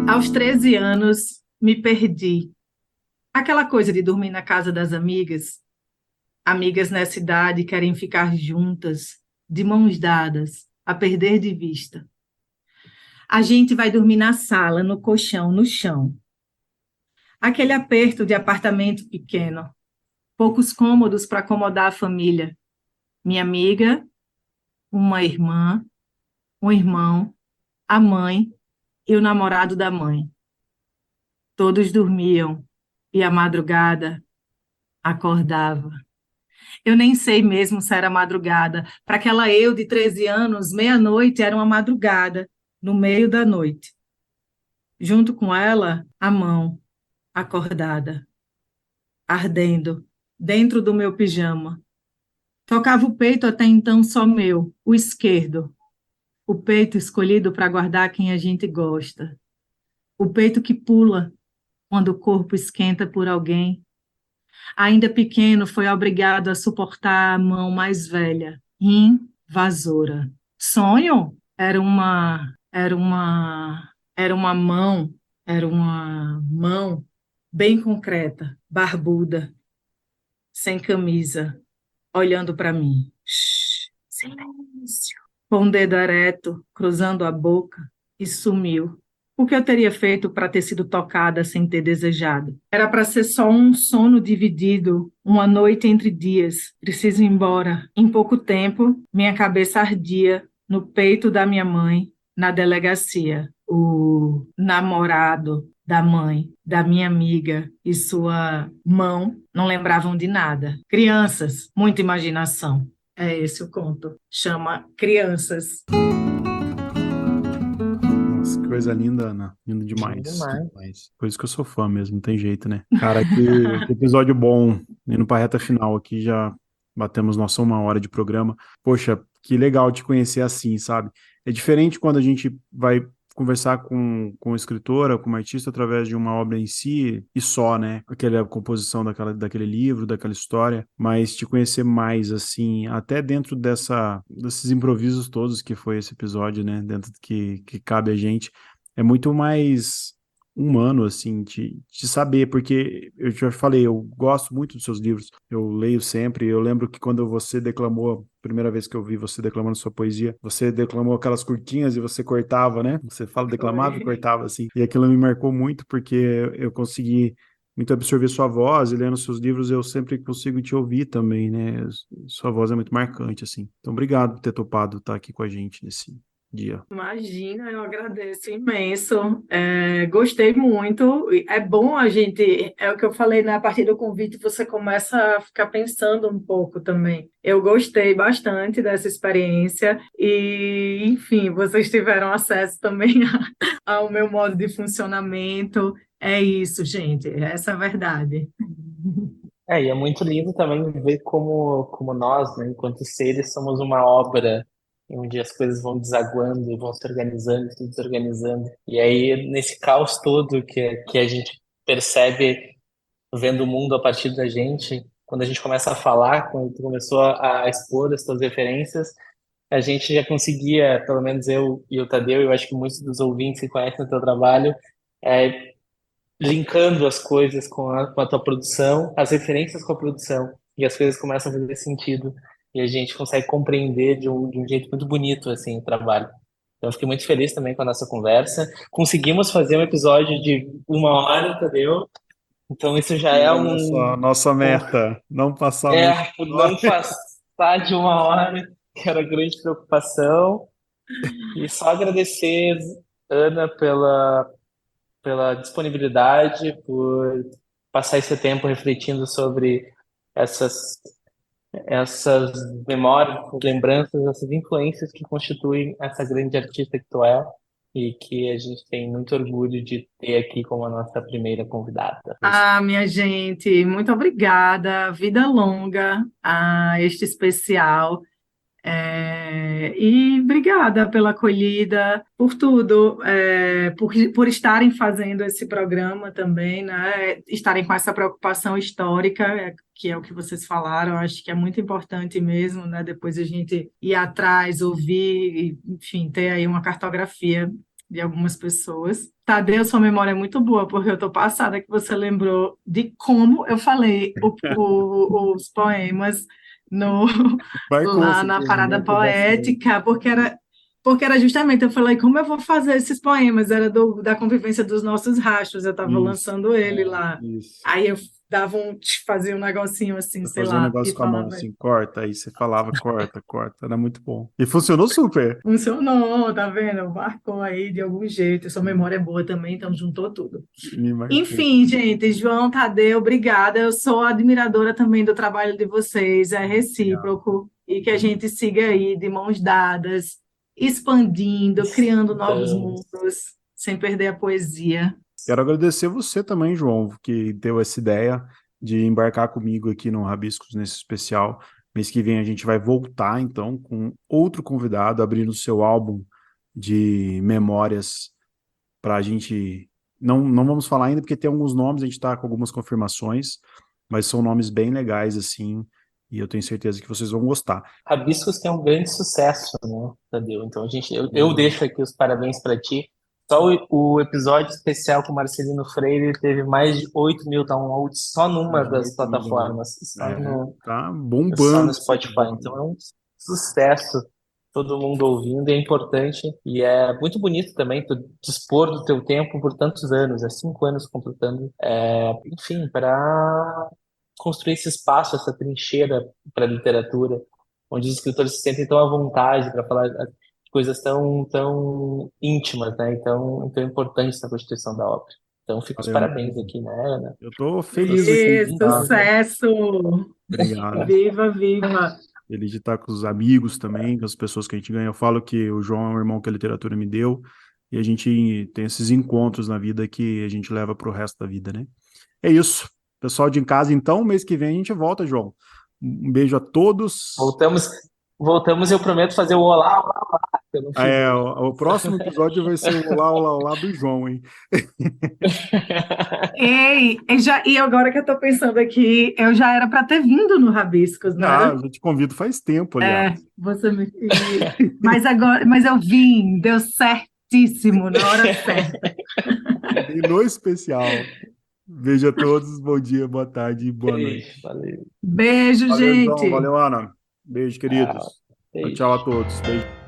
Aos 13 anos, me perdi. Aquela coisa de dormir na casa das amigas. Amigas nessa idade querem ficar juntas, de mãos dadas, a perder de vista. A gente vai dormir na sala, no colchão, no chão. Aquele aperto de apartamento pequeno, poucos cômodos para acomodar a família. Minha amiga, uma irmã, um irmão, a mãe e o namorado da mãe. Todos dormiam e a madrugada acordava. Eu nem sei mesmo se era madrugada. Para aquela eu de 13 anos, meia-noite era uma madrugada, no meio da noite. Junto com ela, a mão, acordada, ardendo, dentro do meu pijama. Tocava o peito até então só meu, o esquerdo. O peito escolhido para guardar quem a gente gosta. O peito que pula quando o corpo esquenta por alguém. Ainda pequeno, foi obrigado a suportar a mão mais velha, invasora. Sonho? Era uma mão bem concreta, barbuda, sem camisa, olhando para mim. Shhh, silêncio. Com o dedo ereto, cruzando a boca, e sumiu. O que eu teria feito para ter sido tocada sem ter desejado? Era para ser só um sono dividido, uma noite entre dias. Preciso ir embora. Em pouco tempo, minha cabeça ardia no peito da minha mãe, na delegacia. O namorado da mãe, da minha amiga e sua mão não lembravam de nada. Crianças, muita imaginação. É esse o conto. Chama Crianças. Nossa, que coisa linda, Ana. Lindo demais. Demais. Demais. Por isso que eu sou fã mesmo, não tem jeito, né? Cara, que episódio bom. Indo pra reta final aqui, já batemos nossa 1 hora de programa. Poxa, que legal te conhecer assim, sabe? É diferente quando a gente vai conversar com uma escritora, com uma artista através de uma obra em si e só, né? Aquela composição daquele livro, daquela história, mas te conhecer mais, assim, até dentro desses improvisos todos que foi esse episódio, né? Dentro do que cabe a gente, é muito mais humano, assim, de saber, porque eu já falei, eu gosto muito dos seus livros, eu leio sempre, eu lembro que quando você declamou, primeira vez que eu vi você declamando sua poesia, você declamou aquelas curtinhas e você cortava, né? Você fala, declamava e cortava, assim, e aquilo me marcou muito, porque eu consegui muito absorver sua voz, e lendo seus livros eu sempre consigo te ouvir também, né? Sua voz é muito marcante, assim. Então, obrigado por ter topado estar aqui com a gente nesse dia. Imagina, eu agradeço imenso. Gostei muito. É bom a gente, é o que eu falei, né? A partir do convite você começa a ficar pensando um pouco também. Eu gostei bastante dessa experiência e, enfim, vocês tiveram acesso também ao meu modo de funcionamento. É isso, gente. Essa é a verdade. E é muito lindo também ver como nós, né, enquanto seres, somos uma obra onde as coisas vão desaguando e vão se organizando, se desorganizando. E aí, nesse caos todo que a gente percebe vendo o mundo a partir da gente, quando a gente começa a falar, quando tu começou a expor as tuas referências, a gente já conseguia, pelo menos eu e o Tadeu, eu acho que muitos dos ouvintes que conhecem o teu trabalho, é, linkando as coisas com a tua produção, as referências com a produção, e as coisas começam a fazer sentido, e a gente consegue compreender de um jeito muito bonito, assim, o trabalho. Então, eu fiquei muito feliz também com a nossa conversa. Conseguimos fazer um episódio de 1 hora, entendeu? Então, isso já é Olha só, nossa meta, não passar muito. por não passar de 1 hora, que era a grande preocupação. E só agradecer, Ana, pela disponibilidade, por passar esse tempo refletindo sobre essas, essas memórias, essas lembranças, essas influências que constituem essa grande artista que tu é e que a gente tem muito orgulho de ter aqui como a nossa primeira convidada. Ah, minha gente, muito obrigada. Vida longa a este especial. E obrigada pela acolhida, por tudo, por estarem fazendo esse programa também, né? Estarem com essa preocupação histórica, que é o que vocês falaram, acho que é muito importante mesmo, né? Depois a gente ir atrás, ouvir, e, enfim, ter aí uma cartografia de algumas pessoas. Tadeu, sua memória é muito boa, porque eu estou passada que você lembrou de como eu falei os poemas no, Marcou, lá assim, na parada marcou bastante. poética, porque era Porque era justamente, eu falei, como eu vou fazer esses poemas? Era da convivência dos nossos rastros, eu estava Isso, lançando ele lá. isso. Aí eu fazia um negocinho assim, Você sei fazia um lá, e negócio com a mão falava. assim, corta, aí você falava, corta, corta. Era muito bom. E funcionou super. Funcionou, tá vendo? Marcou aí de algum jeito. Sua memória é boa também, então juntou tudo. Me marcou. Enfim, gente, João, Tadeu, obrigada. Eu sou admiradora também do trabalho de vocês, é Obrigado. recíproco, e que a gente siga aí de mãos dadas, expandindo, criando novos Então, mundos, sem perder a poesia. Quero agradecer você também, João, que deu essa ideia de embarcar comigo aqui no Rabiscos nesse especial. Mês que vem a gente vai voltar, então, com outro convidado, abrindo o seu álbum de memórias para a gente. Não vamos falar ainda, porque tem alguns nomes, a gente está com algumas confirmações, mas são nomes bem legais, assim, e eu tenho certeza que vocês vão gostar. Rabiscos tem um grande sucesso, né, Tadeu? Então, eu deixo aqui os parabéns para ti. Só o episódio especial com o Marcelino Freire teve mais de 8 mil downloads só numa Mais de das 8 mil dólares. plataformas, Tá só no bombando esse Spotify. episódio. Então, é um sucesso, todo mundo ouvindo, é importante. E é muito bonito também tu dispor do teu tempo por tantos anos, 5 anos completando, enfim, para construir esse espaço, essa trincheira para a literatura, onde os escritores se sentem tão à vontade para falar de coisas tão íntimas, né? Então importantes na constituição da obra. Então, fica os Valeu. parabéns aqui, né, Ana? Eu tô feliz aqui E de estar. sucesso! Obrigado. Viva, viva! Feliz de estar com os amigos também, com as pessoas que a gente ganha. Eu falo que o João é um irmão que a literatura me deu, e a gente tem esses encontros na vida que a gente leva para o resto da vida, né? É isso. Pessoal de em casa, então, mês que vem a gente volta, João. Um beijo a todos. Voltamos, eu prometo fazer o olá, olá, olá, que eu não fiz É, hoje. o próximo episódio vai ser o Olá, Olá, Olá do João, hein? Ei, e agora que eu tô pensando aqui, eu já era para ter vindo no Rabiscos, não Já, era? eu já te convido faz tempo, aliás. Você me... mas eu vim, deu certíssimo, na hora certa. E no especial. Beijo a todos, bom dia, boa tarde e boa noite. Beijo, valeu. Beijo, Valeu, João. gente. Valeu, Ana. Beijo, Tchau. queridos. Tchau, tchau a Beijo. todos. Beijo.